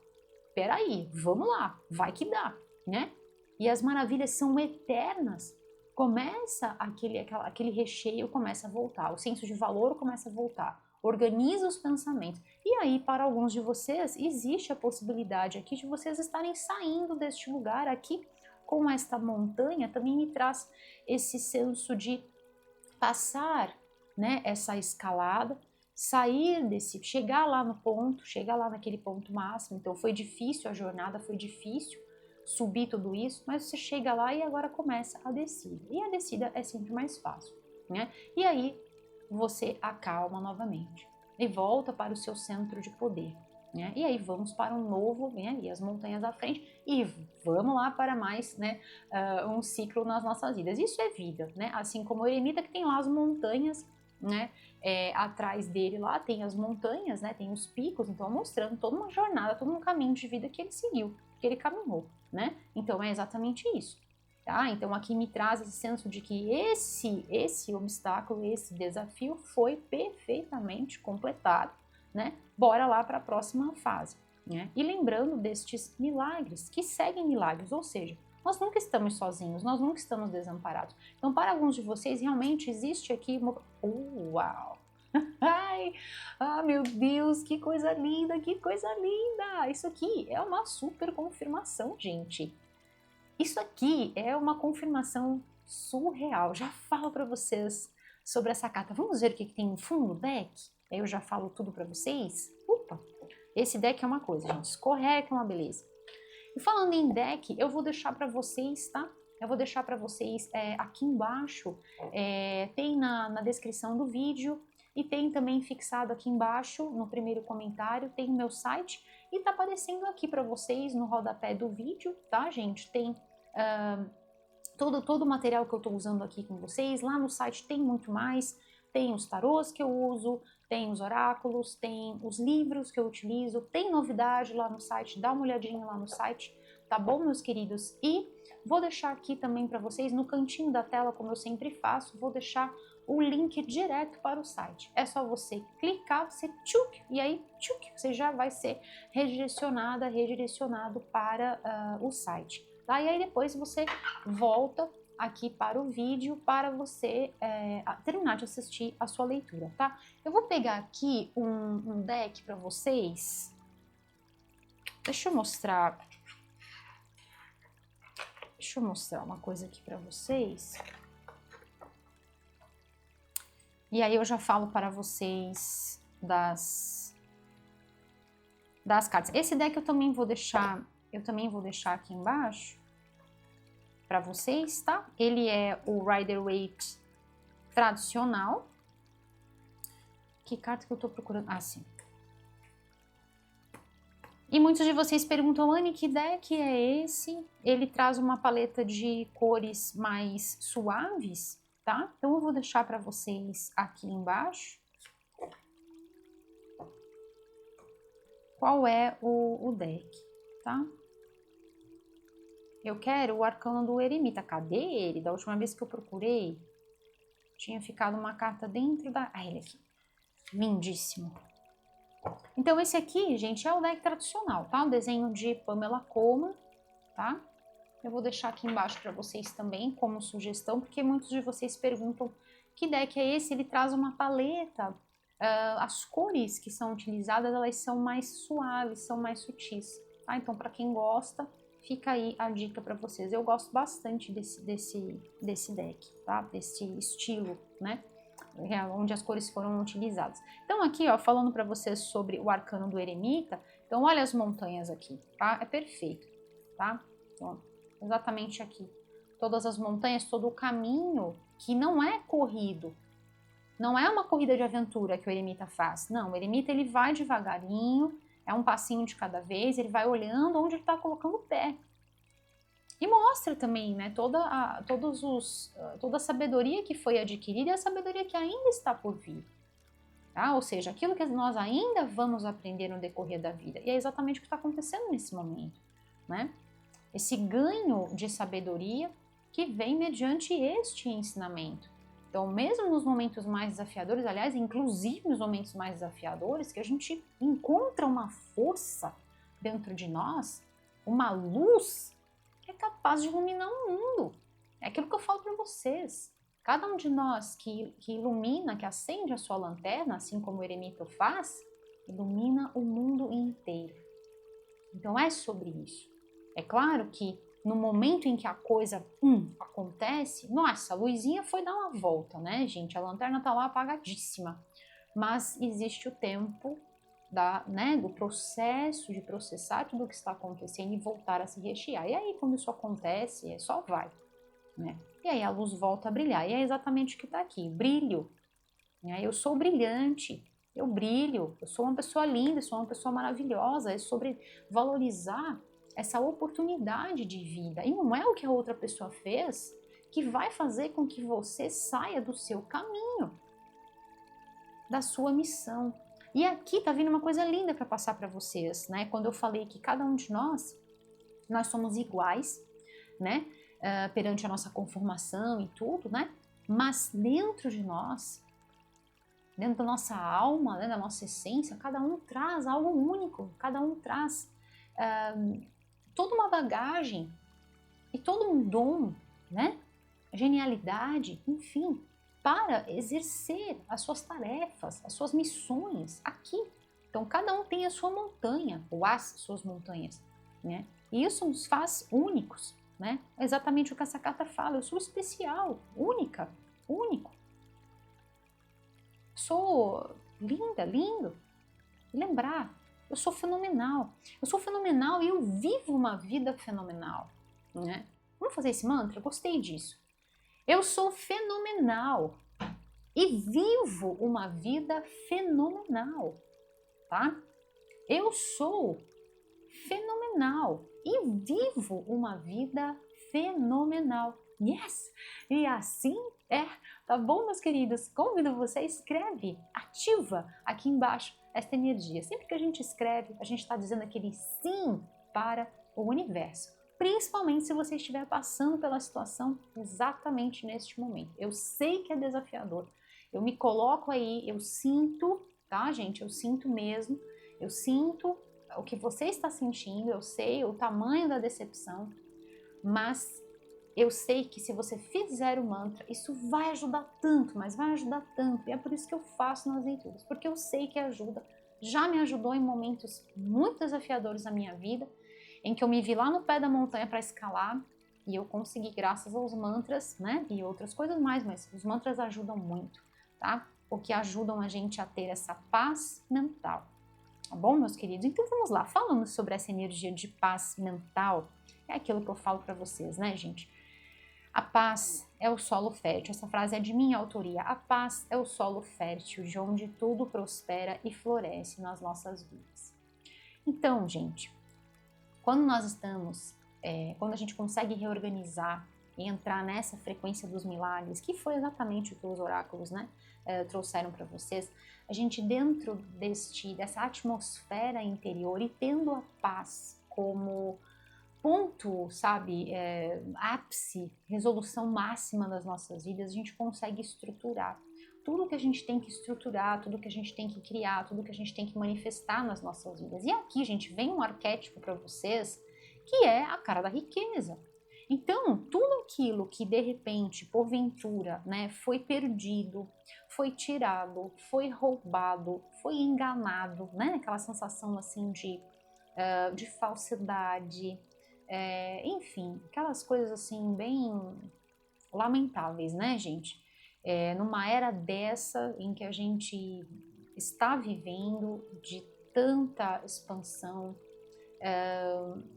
A: peraí, vamos lá, vai que dá, né? E as maravilhas são eternas. Começa aquele recheio, começa a voltar, o senso de valor começa a voltar. Organiza os pensamentos. E aí, para alguns de vocês, existe a possibilidade aqui de vocês estarem saindo deste lugar aqui com esta montanha, também me traz esse senso de passar, né, essa escalada, sair chegar lá no ponto, chegar lá naquele ponto máximo. Então foi difícil a jornada, foi difícil subir tudo isso, mas você chega lá e agora começa a descida. E a descida é sempre mais fácil, né? E aí você acalma novamente e volta para o seu centro de poder. né? E aí vamos para um novo, vem ali as montanhas à frente e vamos lá para mais, né, um ciclo nas nossas vidas. Isso é vida, né? Assim como o eremita que tem lá as montanhas, né, atrás dele lá tem as montanhas, né, tem os picos, então mostrando toda uma jornada, todo um caminho de vida que ele seguiu, que ele caminhou, né? Então é exatamente isso. Tá? Então aqui me traz esse senso de que esse obstáculo, esse desafio foi perfeitamente completado, né? Bora lá para a próxima fase, né? E lembrando destes milagres, que seguem milagres, ou seja, nós nunca estamos sozinhos, nós nunca estamos desamparados. Então, para alguns de vocês, realmente existe aqui uma... Uau! Ai, meu Deus, que coisa linda, que coisa linda! Isso aqui é uma super confirmação, gente. Isso aqui é uma confirmação surreal. Já falo para vocês sobre essa carta. Vamos ver o que tem no fundo do deck? Aí eu já falo tudo para vocês. Opa! Esse deck é uma coisa, gente. Escorrega é uma beleza. E falando em deck, eu vou deixar para vocês, tá? Eu vou deixar para vocês aqui embaixo, tem na descrição do vídeo e tem também fixado aqui embaixo, no primeiro comentário, tem o meu site e tá aparecendo aqui para vocês no rodapé do vídeo, tá, gente? Tem todo o material que eu tô usando aqui com vocês. Lá no site tem muito mais, tem os tarôs que eu uso, tem os oráculos, tem os livros que eu utilizo, tem novidade lá no site, dá uma olhadinha lá no site, tá bom, meus queridos? E vou deixar aqui também para vocês, no cantinho da tela, como eu sempre faço, vou deixar o link direto para o site. É só você clicar, você tchuc, e aí tchuc, você já vai ser redirecionado para o site. Tá? E aí depois você volta aqui para o vídeo para você terminar de assistir a sua leitura, tá? Eu vou pegar aqui um deck para vocês. Deixa eu mostrar uma coisa aqui para vocês. E aí eu já falo para vocês das cartas. Esse deck eu também vou deixar aqui embaixo para vocês, tá? Ele é o Rider-Waite tradicional. Que carta que eu tô procurando? Ah, sim. E muitos de vocês perguntam, Anne, que deck é esse? Ele traz uma paleta de cores mais suaves, tá? Então eu vou deixar para vocês aqui embaixo qual é o deck, tá? Eu quero o arcano do eremita. Cadê ele? Da última vez que eu procurei, tinha ficado uma carta dentro da... Ah, ele aqui. Lindíssimo. Então esse aqui, gente, é o deck tradicional, tá? Um desenho de Pamela Colman, tá? Eu vou deixar aqui embaixo para vocês também como sugestão, porque muitos de vocês perguntam que deck é esse? Ele traz uma paleta. As cores que são utilizadas, elas são mais suaves, são mais sutis, tá? Então, para quem gosta, fica aí a dica para vocês. Eu gosto bastante desse deck, tá? Desse estilo, né? Onde as cores foram utilizadas. Então aqui, ó, falando para vocês sobre o arcano do eremita, então olha as montanhas aqui, tá? É perfeito, tá? Então, exatamente aqui. Todas as montanhas, todo o caminho que não é corrido. Não é uma corrida de aventura que o eremita faz. Não, o eremita ele vai devagarinho, é um passinho de cada vez, ele vai olhando onde ele está colocando o pé. E mostra também, né, toda a sabedoria que foi adquirida e a sabedoria que ainda está por vir. Tá? Ou seja, aquilo que nós ainda vamos aprender no decorrer da vida. E é exatamente o que está acontecendo nesse momento, né? Esse ganho de sabedoria que vem mediante este ensinamento. Então, mesmo nos momentos mais desafiadores, aliás, inclusive nos momentos mais desafiadores, que a gente encontra uma força dentro de nós, uma luz que é capaz de iluminar o mundo. É aquilo que eu falo para vocês. Cada um de nós que ilumina, que acende a sua lanterna, assim como o eremita faz, ilumina o mundo inteiro. Então é sobre isso. É claro que no momento em que a coisa acontece, nossa, a luzinha foi dar uma volta, né, gente? A lanterna tá lá apagadíssima. Mas existe o tempo do processo de processar tudo o que está acontecendo e voltar a se rechear. E aí, quando isso acontece, só vai, né? E aí a luz volta a brilhar. E é exatamente o que está aqui, brilho. Né? Eu sou brilhante. eu brilho, eu sou uma pessoa linda, eu sou uma pessoa maravilhosa. É sobre valorizar essa oportunidade de vida. E não é o que a outra pessoa fez que vai fazer com que você saia do seu caminho, da sua missão. E aqui tá vindo uma coisa linda para passar para vocês, né? Quando eu falei que cada um de nós somos iguais, né? Perante a nossa conformação e tudo, né? Mas dentro de nós, dentro da nossa alma, né, da nossa essência, cada um traz algo único, cada um traz toda uma bagagem e todo um dom, né? Genialidade, enfim, para exercer as suas tarefas, as suas missões aqui. Então, cada um tem a sua montanha, ou as suas montanhas, né? E isso nos faz únicos, né? É exatamente o que essa carta fala. Eu sou especial, única, único. Sou linda, lindo. E lembrar, eu sou fenomenal. Eu sou fenomenal e eu vivo uma vida fenomenal, né? Vamos fazer esse mantra? Eu gostei disso. Eu sou fenomenal e vivo uma vida fenomenal, tá? Eu sou fenomenal e vivo uma vida fenomenal. Yes! E assim é, tá bom, meus queridos? Convido você, escreve, ativa aqui embaixo esta energia. Sempre que a gente escreve, a gente está dizendo aquele sim para o universo. Principalmente se você estiver passando pela situação exatamente neste momento. Eu sei que é desafiador. Eu me coloco aí, eu sinto, tá, gente? Eu sinto mesmo. Eu sinto o que você está sentindo, eu sei o tamanho da decepção, mas eu sei que se você fizer o mantra, isso vai ajudar tanto, mas vai ajudar tanto. E é por isso que eu faço nas leituras, porque eu sei que ajuda. Já me ajudou em momentos muito desafiadores da minha vida, em que eu me vi lá no pé da montanha para escalar e eu consegui graças aos mantras, né? E outras coisas mais, mas os mantras ajudam muito, tá? Porque ajudam a gente a ter essa paz mental. Tá bom, meus queridos? Então vamos lá, falando sobre essa energia de paz mental, é aquilo que eu falo para vocês, né, gente? A paz é o solo fértil. Essa frase é de minha autoria. A paz é o solo fértil, de onde tudo prospera e floresce nas nossas vidas. Então, gente, quando nós estamos, quando a gente consegue reorganizar e entrar nessa frequência dos milagres, que foi exatamente o que os oráculos, né, trouxeram para vocês, a gente dentro dessa atmosfera interior e tendo a paz como ponto, sabe, ápice, resolução máxima das nossas vidas, a gente consegue estruturar tudo que a gente tem que estruturar, tudo que a gente tem que criar, tudo que a gente tem que manifestar nas nossas vidas. E aqui, gente, vem um arquétipo para vocês que é a cara da riqueza. Então, tudo aquilo que de repente, porventura, né, foi perdido, foi tirado, foi roubado, foi enganado, né, aquela sensação assim de falsidade, enfim, aquelas coisas assim bem lamentáveis, né, gente? Numa era dessa em que a gente está vivendo de tanta expansão,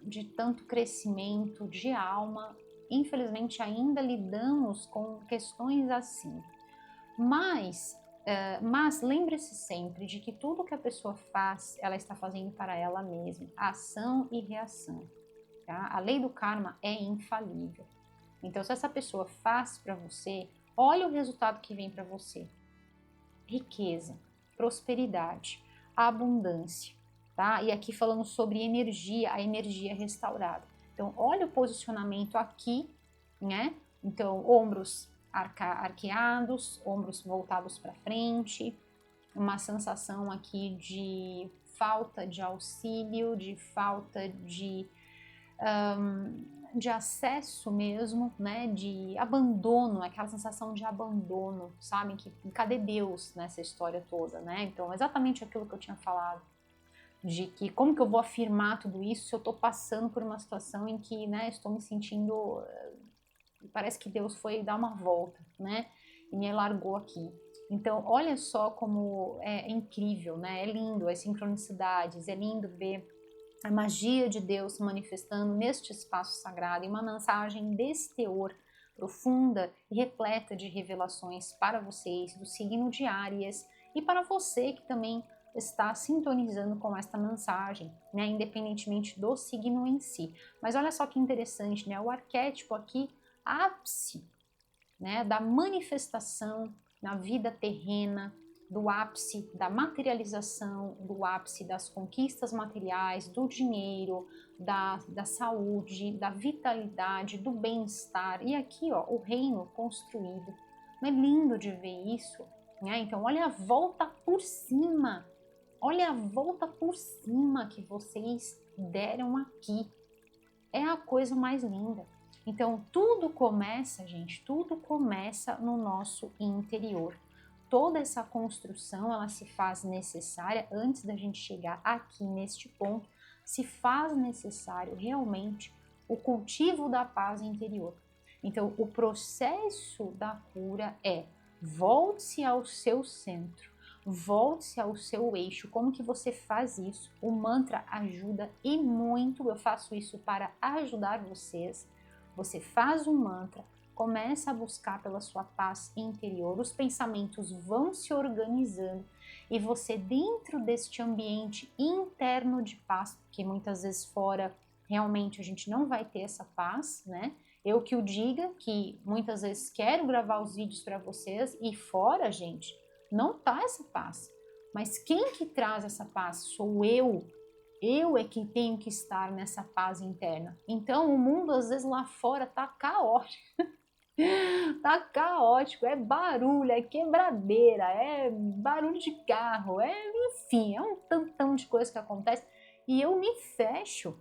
A: de tanto crescimento de alma, infelizmente ainda lidamos com questões assim. Mas lembre-se sempre de que tudo que a pessoa faz, ela está fazendo para ela mesma, ação e reação. Tá? A lei do karma é infalível. Então, se essa pessoa faz para você, olha o resultado que vem para você. Riqueza, prosperidade, abundância, tá? E aqui falando sobre energia, a energia restaurada. Então, olha o posicionamento aqui, né? Então, ombros arqueados, ombros voltados para frente, uma sensação aqui de falta de auxílio, de falta de acesso mesmo, né, de abandono, aquela sensação de abandono, sabe, que cadê Deus nessa história toda, né? Então, exatamente aquilo que eu tinha falado, de que como que eu vou afirmar tudo isso se eu tô passando por uma situação em que, né, estou me sentindo, parece que Deus foi dar uma volta, né, e me largou aqui. Então, olha só como é incrível, né, é lindo as sincronicidades, é lindo ver a magia de Deus se manifestando neste espaço sagrado e uma mensagem desse teor profunda e repleta de revelações para vocês do signo de Áries e para você que também está sintonizando com esta mensagem, né, independentemente do signo em si. Mas olha só que interessante, né, o arquétipo aqui, ápice, né, da manifestação na vida terrena, do ápice da materialização, do ápice das conquistas materiais, do dinheiro, da saúde, da vitalidade, do bem-estar. E aqui, ó, o reino construído. Não é lindo de ver isso? Né? Então, olha a volta por cima. Olha a volta por cima que vocês deram aqui. É a coisa mais linda. Então, tudo começa, gente, tudo começa no nosso interior. Toda essa construção, ela se faz necessária, antes da gente chegar aqui neste ponto, se faz necessário realmente o cultivo da paz interior. Então, o processo da cura é volte-se ao seu centro, volte-se ao seu eixo. Como que você faz isso? O mantra ajuda e muito, eu faço isso para ajudar vocês. Você faz um mantra, começa a buscar pela sua paz interior, os pensamentos vão se organizando e você dentro deste ambiente interno de paz, porque muitas vezes fora realmente a gente não vai ter essa paz, né? Eu que o diga, que muitas vezes quero gravar os vídeos para vocês e fora, gente, não tá essa paz. Mas quem que traz essa paz? Sou eu. Eu é que tenho que estar nessa paz interna. Então o mundo às vezes lá fora tá caótico. Tá caótico, é barulho, é quebradeira, é barulho de carro, enfim, é um tantão de coisa que acontece e eu me fecho,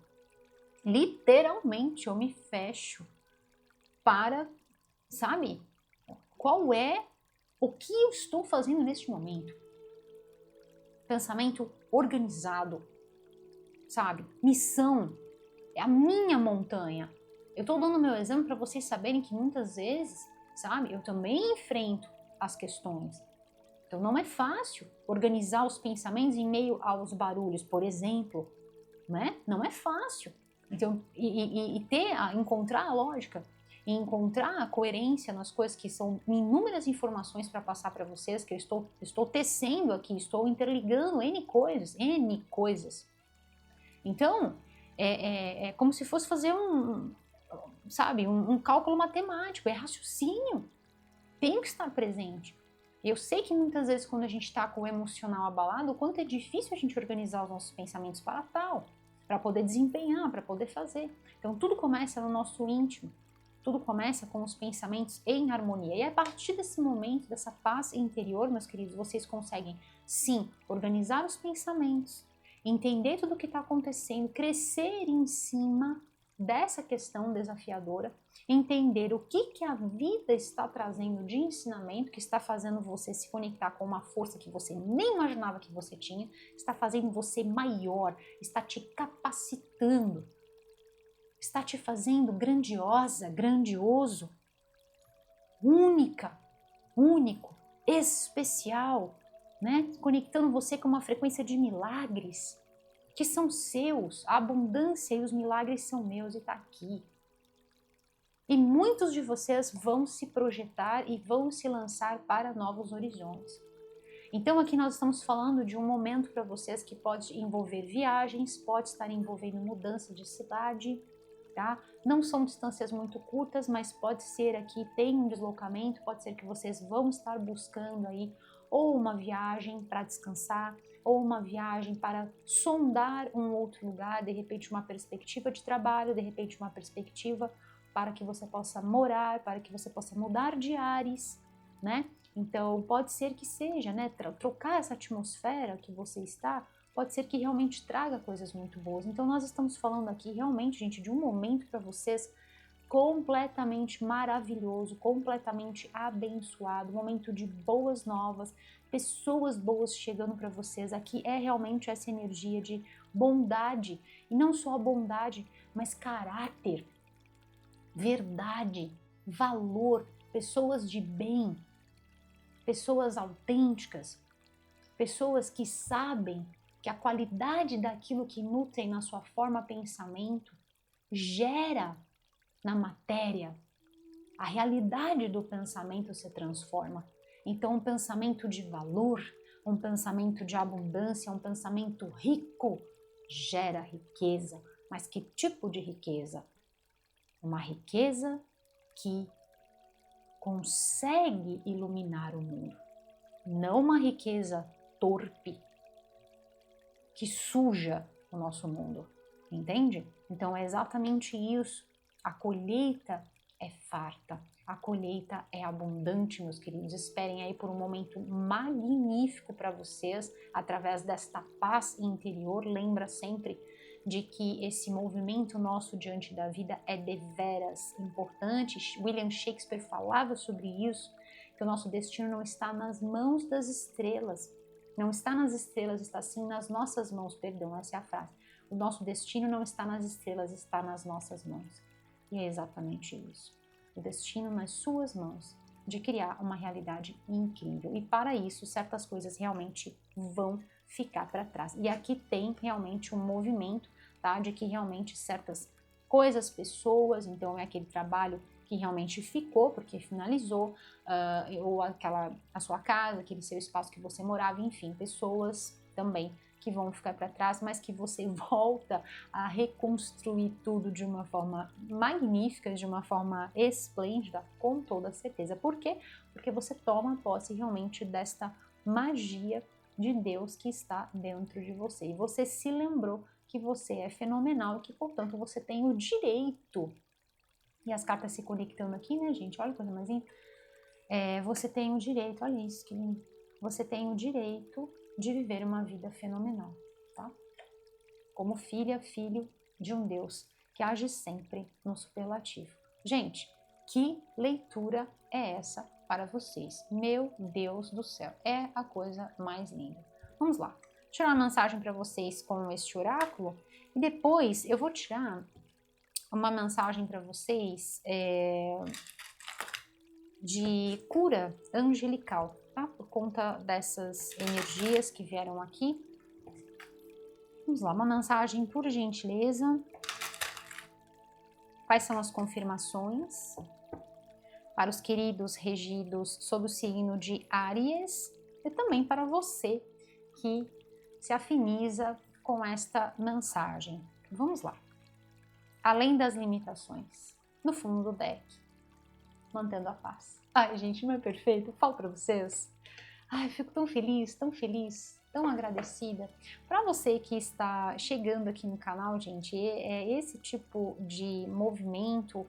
A: literalmente eu me fecho para, sabe, qual é o que eu estou fazendo neste momento? Pensamento organizado, sabe? Missão, é a minha montanha. Eu estou dando meu exemplo para vocês saberem que muitas vezes, sabe, eu também enfrento as questões. Então não é fácil organizar os pensamentos em meio aos barulhos, por exemplo, né? Não é fácil. Então, encontrar a lógica, e encontrar a coerência nas coisas que são inúmeras informações para passar para vocês, que eu estou tecendo aqui, estou interligando N coisas. Então, é como se fosse fazer um cálculo matemático, é raciocínio, tem que estar presente. Eu sei que muitas vezes quando a gente está com o emocional abalado, o quanto é difícil a gente organizar os nossos pensamentos para tal, para poder desempenhar, para poder fazer. Então tudo começa no nosso íntimo, tudo começa com os pensamentos em harmonia. E a partir desse momento, dessa paz interior, meus queridos, vocês conseguem, sim, organizar os pensamentos, entender tudo o que está acontecendo, crescer em cima dessa questão desafiadora, entender o que a vida está trazendo de ensinamento, que está fazendo você se conectar com uma força que você nem imaginava que você tinha, está fazendo você maior, está te capacitando, está te fazendo grandiosa, grandioso, única, único, especial, né? Conectando você com uma frequência de milagres que são seus, a abundância e os milagres são meus e está aqui. E muitos de vocês vão se projetar e vão se lançar para novos horizontes. Então aqui nós estamos falando de um momento para vocês que pode envolver viagens, pode estar envolvendo mudança de cidade, tá? Não são distâncias muito curtas, mas pode ser aqui, tem um deslocamento, pode ser que vocês vão estar buscando aí ou uma viagem para descansar, ou uma viagem para sondar um outro lugar, de repente uma perspectiva de trabalho, de repente uma perspectiva para que você possa morar, para que você possa mudar de ares, né? Então pode ser que seja, né, trocar essa atmosfera que você está, pode ser que realmente traga coisas muito boas. Então nós estamos falando aqui realmente, gente, de um momento para vocês completamente maravilhoso, completamente abençoado, um momento de boas novas, pessoas boas chegando para vocês. Aqui é realmente essa energia de bondade, e não só bondade, mas caráter, verdade, valor, pessoas de bem, pessoas autênticas, pessoas que sabem que a qualidade daquilo que nutrem na sua forma pensamento gera na matéria. A realidade do pensamento se transforma. Então, um pensamento de valor, um pensamento de abundância, um pensamento rico, gera riqueza. Mas que tipo de riqueza? Uma riqueza que consegue iluminar o mundo, não uma riqueza torpe que suja o nosso mundo, entende? Então é exatamente isso. A colheita é farta, a colheita é abundante, meus queridos. Esperem aí por um momento magnífico para vocês, através desta paz interior. Lembra sempre de que esse movimento nosso diante da vida é deveras importante. William Shakespeare falava sobre isso, que o nosso destino não está nas mãos das estrelas. Não está nas estrelas, está sim nas nossas mãos, perdão, essa é a frase. O nosso destino não está nas estrelas, está nas nossas mãos. E é exatamente isso. O destino nas suas mãos, de criar uma realidade incrível. E para isso, certas coisas realmente vão ficar para trás. E aqui tem realmente um movimento, tá? De que realmente certas coisas, pessoas, então é aquele trabalho que realmente ficou, porque finalizou, ou a sua casa, aquele seu espaço que você morava, enfim, pessoas também que vão ficar para trás, mas que você volta a reconstruir tudo de uma forma magnífica, de uma forma esplêndida, com toda certeza. Por quê? Porque você toma posse realmente desta magia de Deus que está dentro de você. E você se lembrou que você é fenomenal e que, portanto, você tem o direito. E as cartas se conectando aqui, né, gente? Olha que coisa mais linda. Você tem o direito, olha isso, que lindo. Você tem o direito de viver uma vida fenomenal, tá? Como filha, filho de um Deus que age sempre no superlativo. Gente, que leitura é essa para vocês? Meu Deus do céu, é a coisa mais linda. Vamos lá, tirar uma mensagem para vocês com este oráculo e depois eu vou tirar uma mensagem para vocês de cura angelical, tá? Por conta dessas energias que vieram aqui. Vamos lá, uma mensagem por gentileza. Quais são as confirmações para os queridos regidos sob o signo de Áries e também para você que se afiniza com esta mensagem? Vamos lá. Além das limitações, no fundo do deck, mantendo a paz. Ai, gente, não é perfeito? Eu falo para vocês. Ai, fico tão feliz, tão agradecida. Para você que está chegando aqui no canal, gente, esse tipo de movimento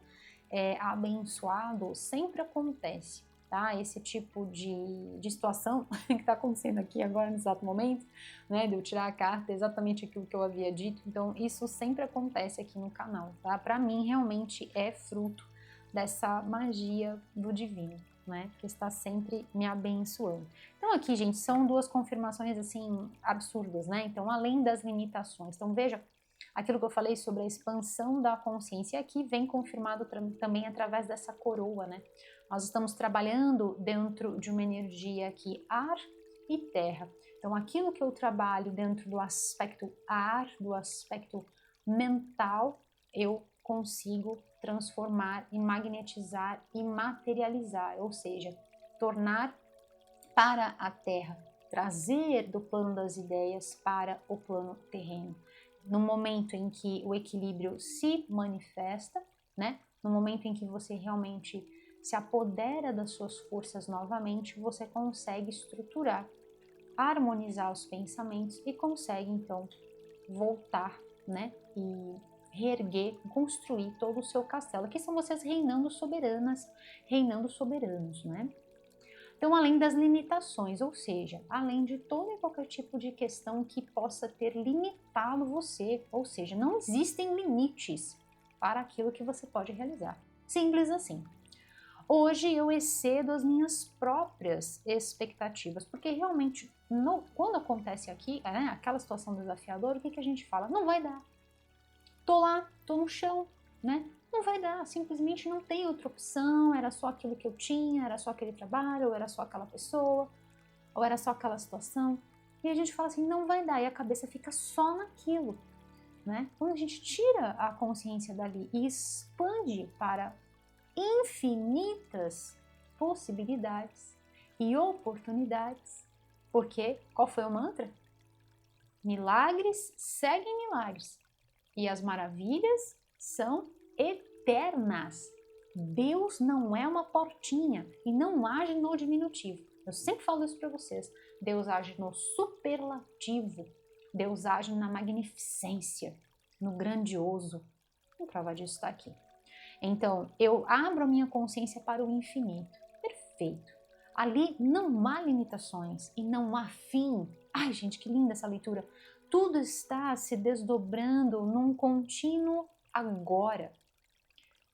A: abençoado sempre acontece, tá? Esse tipo de situação que está acontecendo aqui agora, no exato momento, né? De eu tirar a carta, exatamente aquilo que eu havia dito. Então, isso sempre acontece aqui no canal, tá? Para mim, realmente é fruto dessa magia do divino, né, que está sempre me abençoando. Então aqui, gente, são duas confirmações assim absurdas, né? Então, além das limitações. Então, veja aquilo que eu falei sobre a expansão da consciência, aqui vem confirmado também através dessa coroa, né? Nós estamos trabalhando dentro de uma energia aqui, ar e terra. Então, aquilo que eu trabalho dentro do aspecto ar, do aspecto mental, eu consigo transformar e magnetizar e materializar, ou seja, tornar para a Terra, trazer do plano das ideias para o plano terreno. No momento em que o equilíbrio se manifesta, né? No momento em que você realmente se apodera das suas forças novamente, você consegue estruturar, harmonizar os pensamentos e consegue então voltar, né? E reerguer, construir todo o seu castelo. Aqui são vocês reinando soberanas, reinando soberanos, né? Então, além das limitações, ou seja, além de todo e qualquer tipo de questão que possa ter limitado você, ou seja, não existem limites para aquilo que você pode realizar. Simples assim. Hoje eu excedo as minhas próprias expectativas, porque realmente, quando acontece aqui, né, aquela situação desafiadora, o que a gente fala? Não vai dar. Tô lá, tô no chão, né? Não vai dar, simplesmente não tem outra opção, era só aquilo que eu tinha, era só aquele trabalho, ou era só aquela pessoa, ou era só aquela situação. E a gente fala assim, não vai dar, e a cabeça fica só naquilo, né? Quando a gente tira a consciência dali e expande para infinitas possibilidades e oportunidades, Porque qual foi o mantra? Milagres seguem milagres e as maravilhas são eternas. Deus não é uma portinha e não age no diminutivo. Eu sempre falo isso para vocês. Deus age no superlativo. Deus age na magnificência, no grandioso. A prova disso está aqui. Então, eu abro a minha consciência para o infinito. Perfeito. Ali não há limitações e não há fim. Ai, gente, que linda essa leitura. Tudo está se desdobrando num contínuo agora.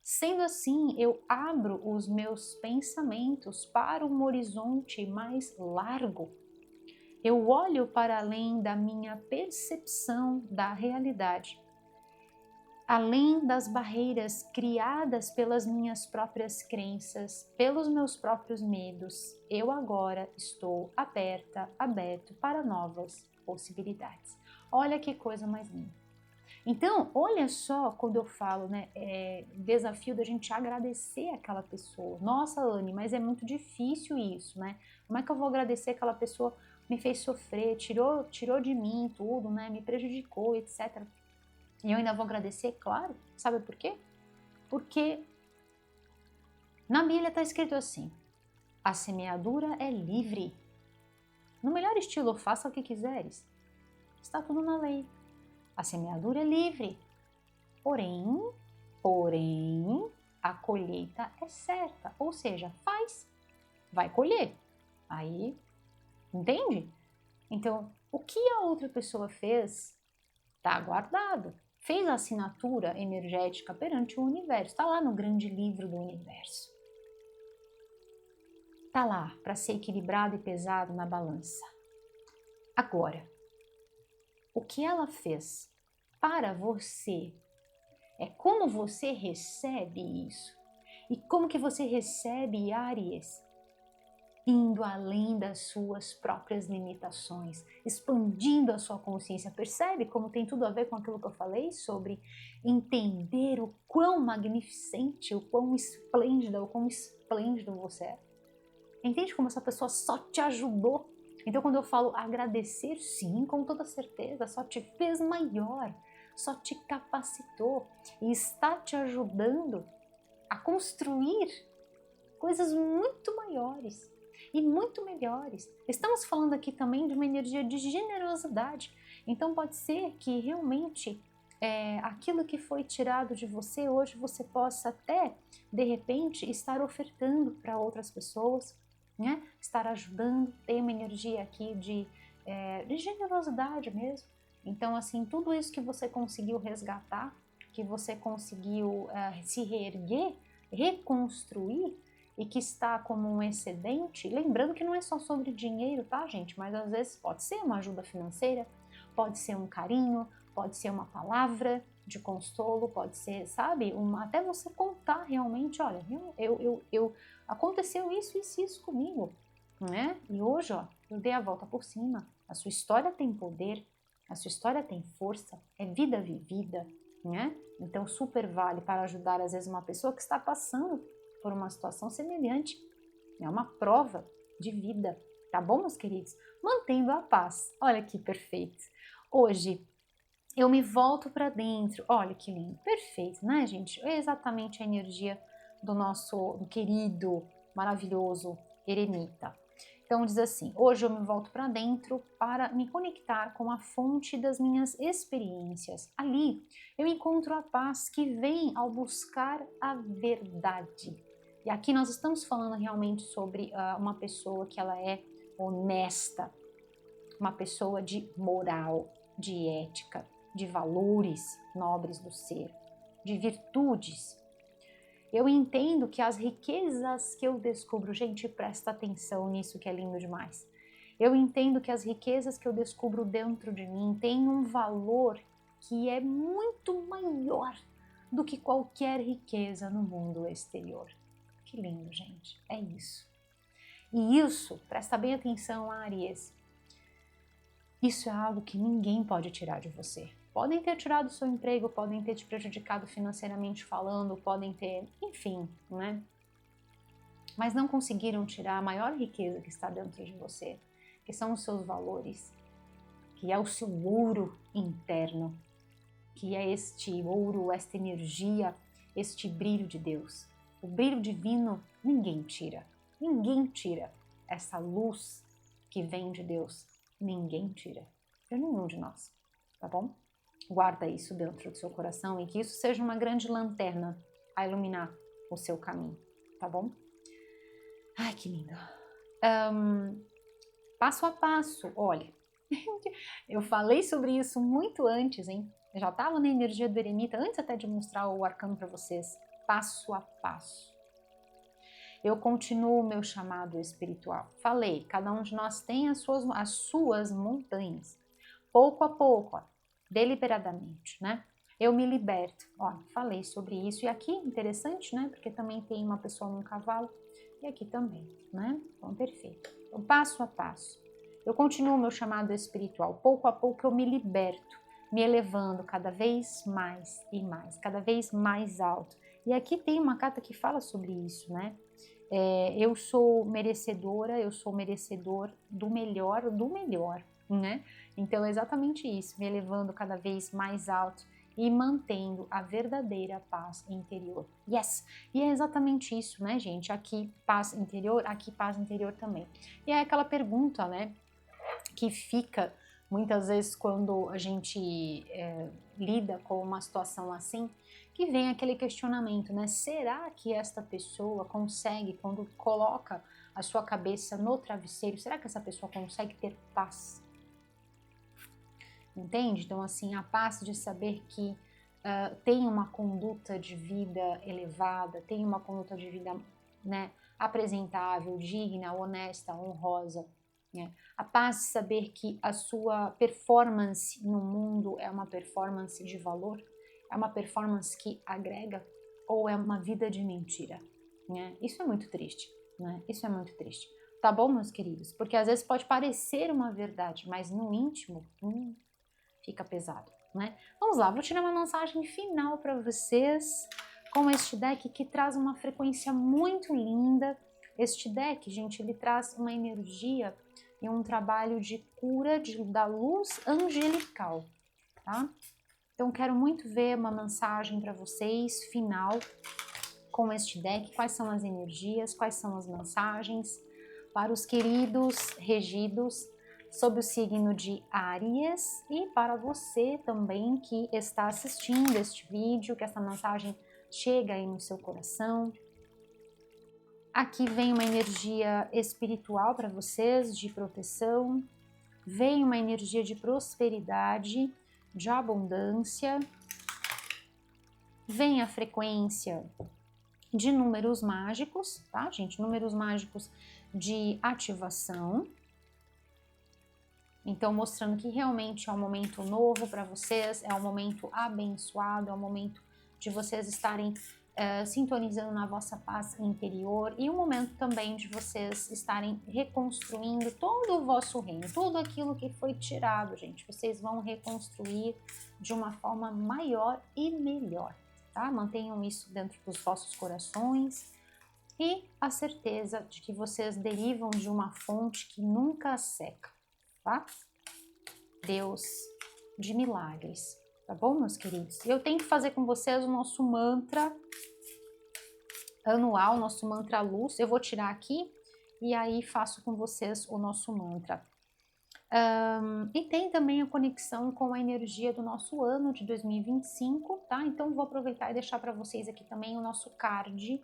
A: Sendo assim, eu abro os meus pensamentos para um horizonte mais largo. Eu olho para além da minha percepção da realidade, além das barreiras criadas pelas minhas próprias crenças, pelos meus próprios medos. Eu agora estou aberto para novas possibilidades. Olha que coisa mais linda. Então, olha só quando eu falo, né, desafio da gente agradecer aquela pessoa. Nossa, Anne, mas é muito difícil isso, né? Como é que eu vou agradecer aquela pessoa me fez sofrer, tirou de mim tudo, né? Me prejudicou, etc. E eu ainda vou agradecer, claro. Sabe por quê? Porque na Bíblia está escrito assim: a semeadura é livre. No melhor estilo, faça o que quiseres. Está tudo na lei. A semeadura é livre, porém, a colheita é certa, ou seja, vai colher. Aí, entende? Então, o que a outra pessoa fez está guardado. Fez a assinatura energética perante o universo, está lá no grande livro do universo. Está lá para ser equilibrado e pesado na balança. Agora, o que ela fez para você é como você recebe isso. E como que você recebe, Áries? Indo além das suas próprias limitações, expandindo a sua consciência. Percebe como tem tudo a ver com aquilo que eu falei sobre entender o quão magnificente, o quão esplêndida, o quão esplêndido você é? Entende como essa pessoa só te ajudou? Então, quando eu falo agradecer, sim, com toda certeza, só te fez maior, só te capacitou e está te ajudando a construir coisas muito maiores e muito melhores. Estamos falando aqui também de uma energia de generosidade. Então, pode ser que realmente aquilo que foi tirado de você, hoje você possa até, de repente, estar ofertando para outras pessoas, né? Estar ajudando, tem uma energia aqui de generosidade mesmo. Então, assim, tudo isso que você conseguiu resgatar, que você conseguiu se reerguer, reconstruir e que está como um excedente, lembrando que não é só sobre dinheiro, tá, gente? Mas às vezes pode ser uma ajuda financeira, pode ser um carinho, pode ser uma palavra de consolo, pode ser, sabe, até você contar realmente, olha, aconteceu isso comigo, né? E hoje, ó, eu dei a volta por cima. A sua história tem poder, a sua história tem força, é vida vivida, né? Então super vale para ajudar às vezes uma pessoa que está passando por uma situação semelhante. É uma prova de vida, tá bom, meus queridos? Mantendo a paz. Olha que perfeito. Hoje eu me volto para dentro. Olha que lindo, perfeito, né, gente? É exatamente a energia do querido, maravilhoso eremita. Então diz assim: hoje eu me volto para dentro para me conectar com a fonte das minhas experiências. Ali eu encontro a paz que vem ao buscar a verdade. E aqui nós estamos falando realmente sobre uma pessoa que ela é honesta, uma pessoa de moral, de ética, de valores nobres do ser, de virtudes. Eu entendo que as riquezas que eu descubro, gente, presta atenção nisso que é lindo demais. Eu entendo que as riquezas que eu descubro dentro de mim têm um valor que é muito maior do que qualquer riqueza no mundo exterior. Que lindo, gente, é isso. E isso, presta bem atenção, Áries, isso é algo que ninguém pode tirar de você. Podem ter tirado o seu emprego, podem ter te prejudicado financeiramente falando, podem ter, enfim, né? Mas não conseguiram tirar a maior riqueza que está dentro de você, que são os seus valores, que é o seu ouro interno, que é este ouro, esta energia, este brilho de Deus. O brilho divino ninguém tira essa luz que vem de Deus, ninguém tira, de nenhum de nós, tá bom? Guarda isso dentro do seu coração e que isso seja uma grande lanterna a iluminar o seu caminho, tá bom? Ai, que lindo! Passo a passo, olha, eu falei sobre isso muito antes, hein? Eu já estava na energia do eremita, antes até de mostrar o arcano para vocês, passo a passo. Eu continuo o meu chamado espiritual. Falei, cada um de nós tem as suas montanhas. Pouco a pouco, ó, deliberadamente, né? Eu me liberto. Ó, falei sobre isso. E aqui, interessante, né? Porque também tem uma pessoa num cavalo. E aqui também, né? Então, perfeito. Então, passo a passo. Eu continuo o meu chamado espiritual. Pouco a pouco eu me liberto, me elevando cada vez mais e mais, cada vez mais alto. E aqui tem uma carta que fala sobre isso, né? Eu sou merecedora, eu sou merecedor do melhor, né? Então é exatamente isso, me elevando cada vez mais alto e mantendo a verdadeira paz interior. Yes! E é exatamente isso, né, gente? Aqui paz interior, aqui paz interior também. E é aquela pergunta, né, que fica muitas vezes quando a gente lida com uma situação assim, que vem aquele questionamento, né? Será que esta pessoa consegue, quando coloca a sua cabeça no travesseiro, será que essa pessoa consegue ter paz? Entende? Então, assim, a paz de saber que tem uma conduta de vida elevada, tem uma conduta de vida, né, apresentável, digna, honesta, honrosa, né? A paz de saber que a sua performance no mundo é uma performance de valor, é uma performance que agrega ou é uma vida de mentira, né? Isso é muito triste, né? Isso é muito triste. Tá bom, meus queridos? Porque às vezes pode parecer uma verdade, mas no íntimo, fica pesado, né? Vamos lá, vou tirar uma mensagem final para vocês com este deck que traz uma frequência muito linda. Este deck, gente, ele traz uma energia e um trabalho de cura da luz angelical, tá? Então, quero muito ver uma mensagem para vocês, final, com este deck. Quais são as energias, quais são as mensagens para os queridos regidos sob o signo de Áries e para você também que está assistindo este vídeo, que essa mensagem chega aí no seu coração. Aqui vem uma energia espiritual para vocês, de proteção, vem uma energia de prosperidade, de abundância, vem a frequência de números mágicos, tá, gente? Números mágicos de ativação. Então, mostrando que realmente é um momento novo para vocês, é um momento abençoado, é um momento de vocês estarem sintonizando na vossa paz interior e um momento também de vocês estarem reconstruindo todo o vosso reino, tudo aquilo que foi tirado, gente. Vocês vão reconstruir de uma forma maior e melhor, tá? Mantenham isso dentro dos vossos corações e a certeza de que vocês derivam de uma fonte que nunca seca, tá? Deus de milagres. Tá bom, meus queridos? Eu tenho que fazer com vocês o nosso mantra anual, nosso mantra luz. Eu vou tirar aqui e aí faço com vocês o nosso mantra. E tem também a conexão com a energia do nosso ano de 2025, tá? Então vou aproveitar e deixar para vocês aqui também o nosso card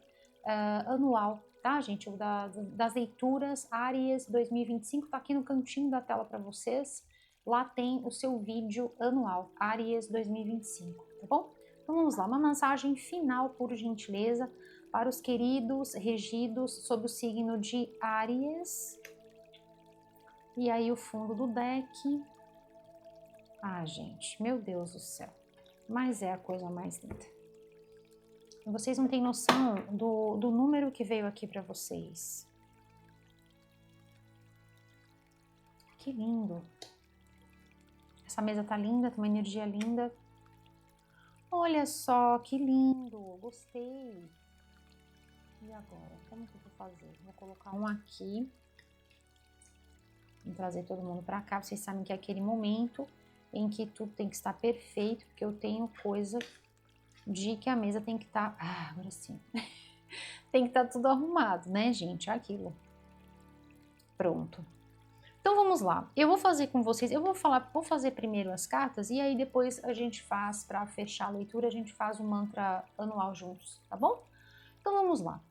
A: anual, tá, gente? Das leituras Áries 2025, tá aqui no cantinho da tela para vocês. Lá tem o seu vídeo anual, Áries 2025, tá bom? Então vamos lá, uma mensagem final, por gentileza, para os queridos regidos sob o signo de Áries. E aí o fundo do deck. Ah, gente, meu Deus do céu. Mas é a coisa mais linda. Vocês não têm noção do número que veio aqui para vocês. Que lindo. Essa mesa tá linda, tem uma energia linda. Olha só, que lindo. Gostei. E agora? Como que eu vou fazer? Vou colocar um aqui. Vou trazer todo mundo para cá. Vocês sabem que é aquele momento em que tudo tem que estar perfeito, porque eu tenho coisa de que a mesa tem que estar... agora sim. Tem que estar tudo arrumado, né, gente? Aquilo. Pronto. Então vamos lá. Eu vou fazer com vocês, vou fazer primeiro as cartas e aí depois a gente faz, para fechar a leitura, a gente faz o mantra anual juntos, tá bom? Então vamos lá.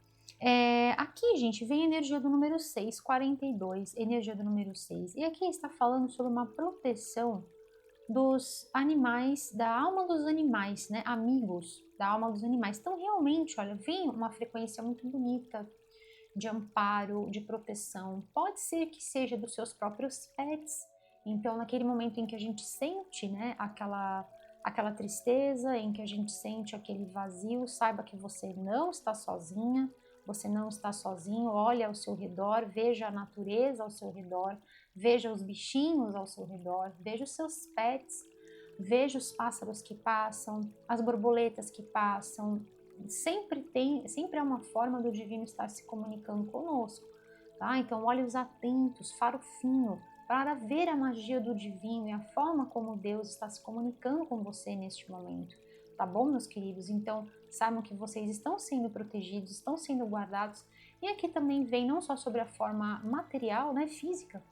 A: Aqui, gente, vem a energia do número 6, 42, energia do número 6. E aqui está falando sobre uma proteção dos animais, da alma dos animais, né? Amigos da alma dos animais. Então, realmente, olha, vem uma frequência muito bonita de amparo, de proteção. Pode ser que seja dos seus próprios pets. Então, naquele momento em que a gente sente, né, aquela tristeza, em que a gente sente aquele vazio, saiba que você não está sozinha, você não está sozinho. Olha ao seu redor, veja a natureza ao seu redor, veja os bichinhos ao seu redor, veja os seus pets, veja os pássaros que passam, as borboletas que passam. Sempre é uma forma do divino estar se comunicando conosco, tá? Então, olhos atentos, faro fino, para ver a magia do divino e a forma como Deus está se comunicando com você neste momento, tá bom, meus queridos? Então, saibam que vocês estão sendo protegidos, estão sendo guardados, e aqui também vem não só sobre a forma material, né, física,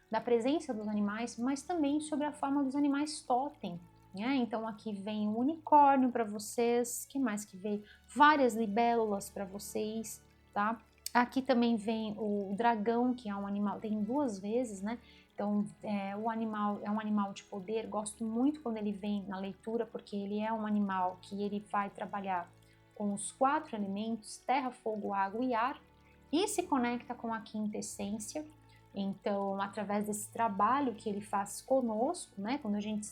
A: da presença dos animais, mas também sobre a forma dos animais totem. Então aqui vem o unicórnio para vocês, que mais que veio? Várias libélulas para vocês, tá? Aqui também vem o dragão, que é um animal, tem 2 vezes, né? Então o animal é um animal de poder, gosto muito quando ele vem na leitura, porque ele é um animal que ele vai trabalhar com os 4 elementos, terra, fogo, água e ar, e se conecta com a quinta essência. Então, através desse trabalho que ele faz conosco, né? Quando a gente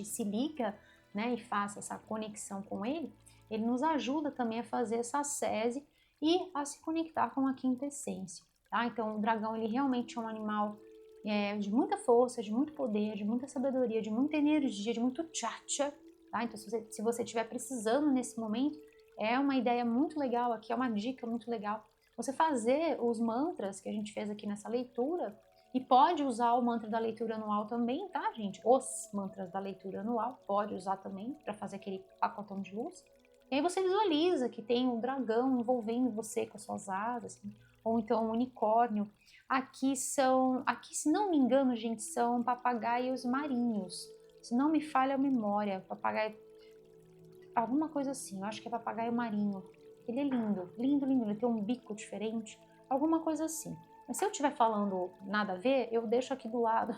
A: se liga, né, e faz essa conexão com ele, ele nos ajuda também a fazer essa sese e a se conectar com a quinta essência, tá? Então, o dragão, ele realmente é um animal de muita força, de muito poder, de muita sabedoria, de muita energia, de muito tchatcha, tá? Então, se você estiver precisando nesse momento, é uma ideia muito legal aqui, é uma dica muito legal. Você fazer os mantras que a gente fez aqui nessa leitura, e pode usar o mantra da leitura anual também, tá, gente? Os mantras da leitura anual, pode usar também para fazer aquele pacotão de luz. E aí você visualiza que tem um dragão envolvendo você com as suas asas, assim, ou então um unicórnio. Aqui, se não me engano, gente, são papagaios marinhos. Se não me falha a memória, papagaio, alguma coisa assim, eu acho que é papagaio marinho. Ele é lindo, lindo, lindo, ele tem um bico diferente, alguma coisa assim. Mas se eu estiver falando nada a ver, eu deixo aqui do lado,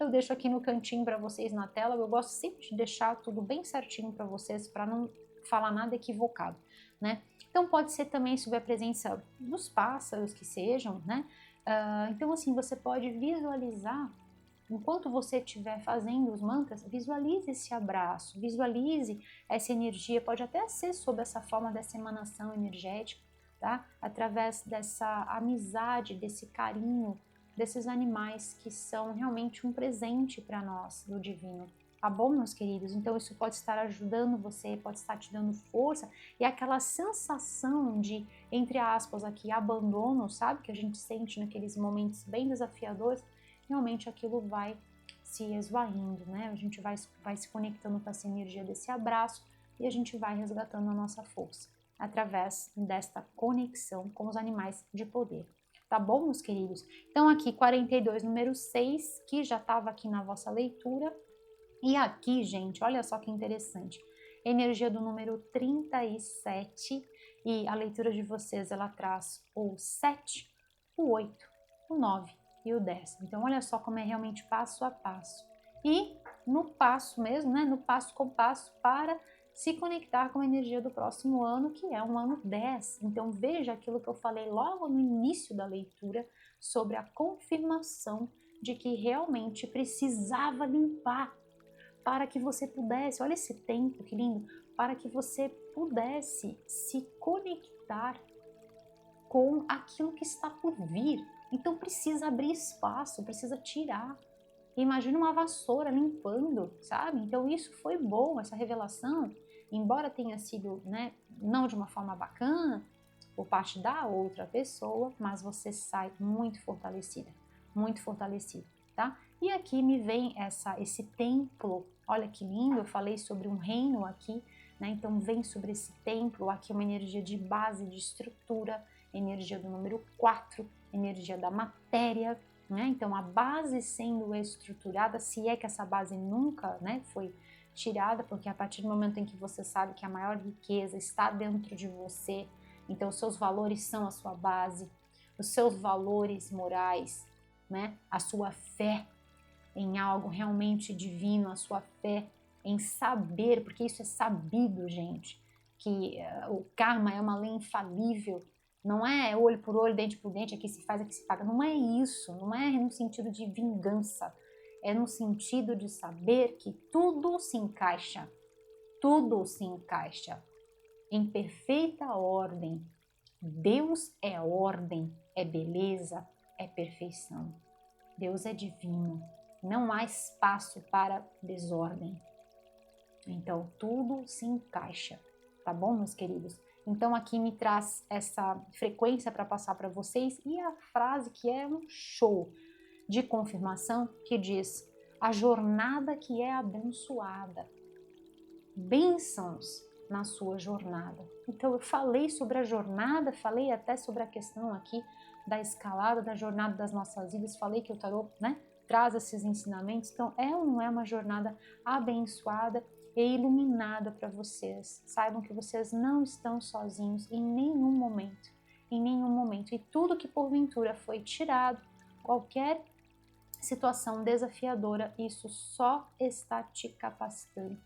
A: eu deixo aqui no cantinho para vocês na tela. Eu gosto sempre de deixar tudo bem certinho para vocês, para não falar nada equivocado, né? Então pode ser também sobre a presença dos pássaros que sejam, né? Então assim, você pode visualizar, enquanto você estiver fazendo os mantras, visualize esse abraço, visualize essa energia, pode até ser sob essa forma dessa emanação energética, tá? Através dessa amizade, desse carinho, desses animais que são realmente um presente para nós do divino. Tá bom, meus queridos? Então isso pode estar ajudando você, pode estar te dando força, e aquela sensação de, entre aspas aqui, abandono, sabe? Que a gente sente naqueles momentos bem desafiadores, realmente aquilo vai se esvaindo, né? A gente vai se conectando com essa energia desse abraço e a gente vai resgatando a nossa força através desta conexão com os animais de poder. Tá bom, meus queridos? Então aqui 42, número 6, que já estava aqui na vossa leitura. E aqui, gente, olha só que interessante. Energia do número 37, e a leitura de vocês, ela traz o 7, o 8, o 9 e o 10. Então, olha só como é realmente passo a passo. E no passo mesmo, né, no passo com passo, para se conectar com a energia do próximo ano, que é um ano 10. Então, veja aquilo que eu falei logo no início da leitura sobre a confirmação de que realmente precisava limpar para que você pudesse, olha esse tempo, que lindo, para que você pudesse se conectar com aquilo que está por vir. Então precisa abrir espaço, precisa tirar. Imagina uma vassoura limpando, sabe? Então isso foi bom, essa revelação, embora tenha sido, né, não de uma forma bacana por parte da outra pessoa, mas você sai muito fortalecida, muito fortalecido, tá? E aqui me vem esse templo, olha que lindo, eu falei sobre um reino aqui, né? Então vem sobre esse templo, aqui uma energia de base, de estrutura, energia do número 4, energia da matéria, né? Então a base sendo estruturada, se é que essa base nunca, né, foi tirada, porque a partir do momento em que você sabe que a maior riqueza está dentro de você, então os seus valores são a sua base, os seus valores morais, né? A sua fé em algo realmente divino, a sua fé em saber, porque isso é sabido, gente, que o karma é uma lei infalível, não é olho por olho, dente por dente, aqui se faz, aqui se paga, não é isso, não é no sentido de vingança, é no sentido de saber que tudo se encaixa em perfeita ordem. Deus é ordem, é beleza, é perfeição. Deus é divino, não há espaço para desordem. Então, tudo se encaixa, tá bom, meus queridos? Então, aqui me traz essa frequência para passar para vocês e a frase que é um show de confirmação que diz: a jornada que é abençoada. Bênçãos na sua jornada. Então eu falei sobre a jornada, falei até sobre a questão aqui da escalada, da jornada das nossas vidas, falei que o tarô, né, traz esses ensinamentos. Então é ou não é uma jornada abençoada e iluminada para vocês. Saibam que vocês não estão sozinhos em nenhum momento, e tudo que porventura foi tirado, qualquer situação desafiadora, isso só está te capacitando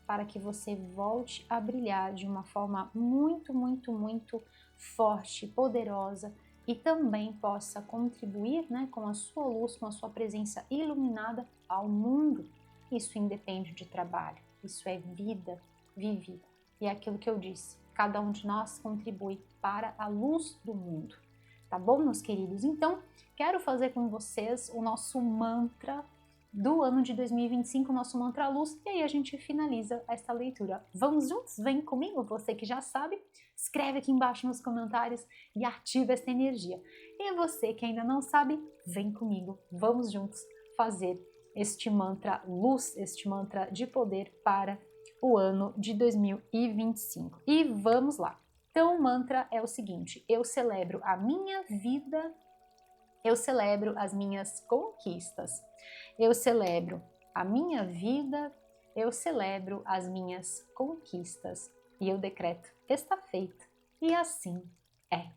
A: para que você volte a brilhar de uma forma muito, muito, muito forte, poderosa e também possa contribuir, né, com a sua luz, com a sua presença iluminada ao mundo. Isso independe de trabalho, isso é vida vivida. E é aquilo que eu disse, cada um de nós contribui para a luz do mundo. Tá bom, meus queridos? Então, quero fazer com vocês o nosso mantra do ano de 2025, nosso mantra luz, e aí a gente finaliza esta leitura. Vamos juntos? Vem comigo, você que já sabe, escreve aqui embaixo nos comentários e ativa esta energia. E você que ainda não sabe, vem comigo, vamos juntos fazer este mantra luz, este mantra de poder para o ano de 2025. E vamos lá. Então o mantra é o seguinte: eu celebro a minha vida, eu celebro as minhas conquistas. Eu celebro a minha vida, eu celebro as minhas conquistas. E eu decreto, está feito. E assim é.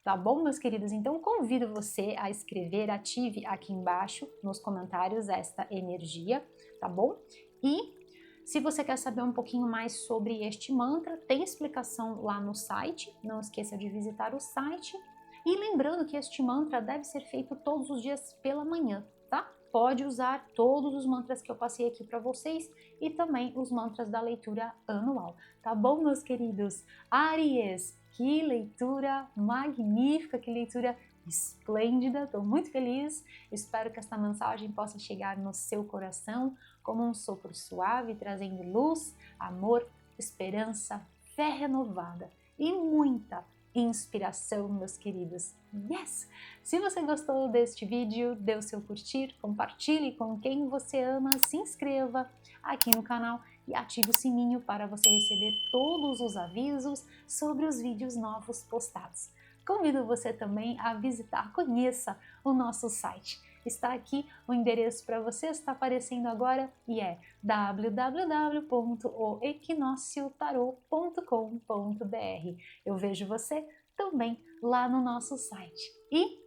A: Tá bom, meus queridos? Então convido você a escrever, ative aqui embaixo nos comentários esta energia, tá bom? E se você quer saber um pouquinho mais sobre este mantra, tem explicação lá no site. Não esqueça de visitar o site. E lembrando que este mantra deve ser feito todos os dias pela manhã, tá? Pode usar todos os mantras que eu passei aqui para vocês e também os mantras da leitura anual, tá bom, meus queridos? Áries, que leitura magnífica, que leitura esplêndida, estou muito feliz. Espero que esta mensagem possa chegar no seu coração como um sopro suave, trazendo luz, amor, esperança, fé renovada e muita inspiração, meus queridos. Yes! Se você gostou deste vídeo, dê o seu curtir, compartilhe com quem você ama, se inscreva aqui no canal e ative o sininho para você receber todos os avisos sobre os vídeos novos postados. Convido você também a visitar, conheça o nosso site. Está aqui o endereço para você, está aparecendo agora e é www.oequinociotarot.com.br. Eu vejo você também lá no nosso site. E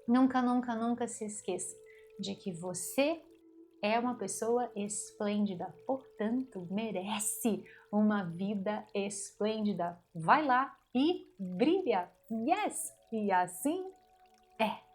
A: nunca, nunca, nunca se esqueça de que você é uma pessoa esplêndida, portanto, merece uma vida esplêndida. Vai lá e brilha! Yes! E assim é!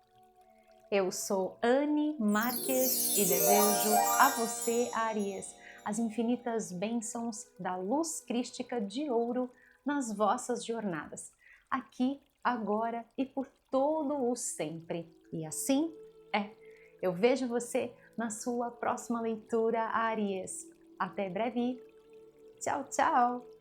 A: Eu sou Anne Marques e desejo a você, Áries, as infinitas bênçãos da luz crística de ouro nas vossas jornadas, aqui, agora e por todo o sempre. E assim é. Eu vejo você na sua próxima leitura, Áries. Até breve. Tchau, tchau!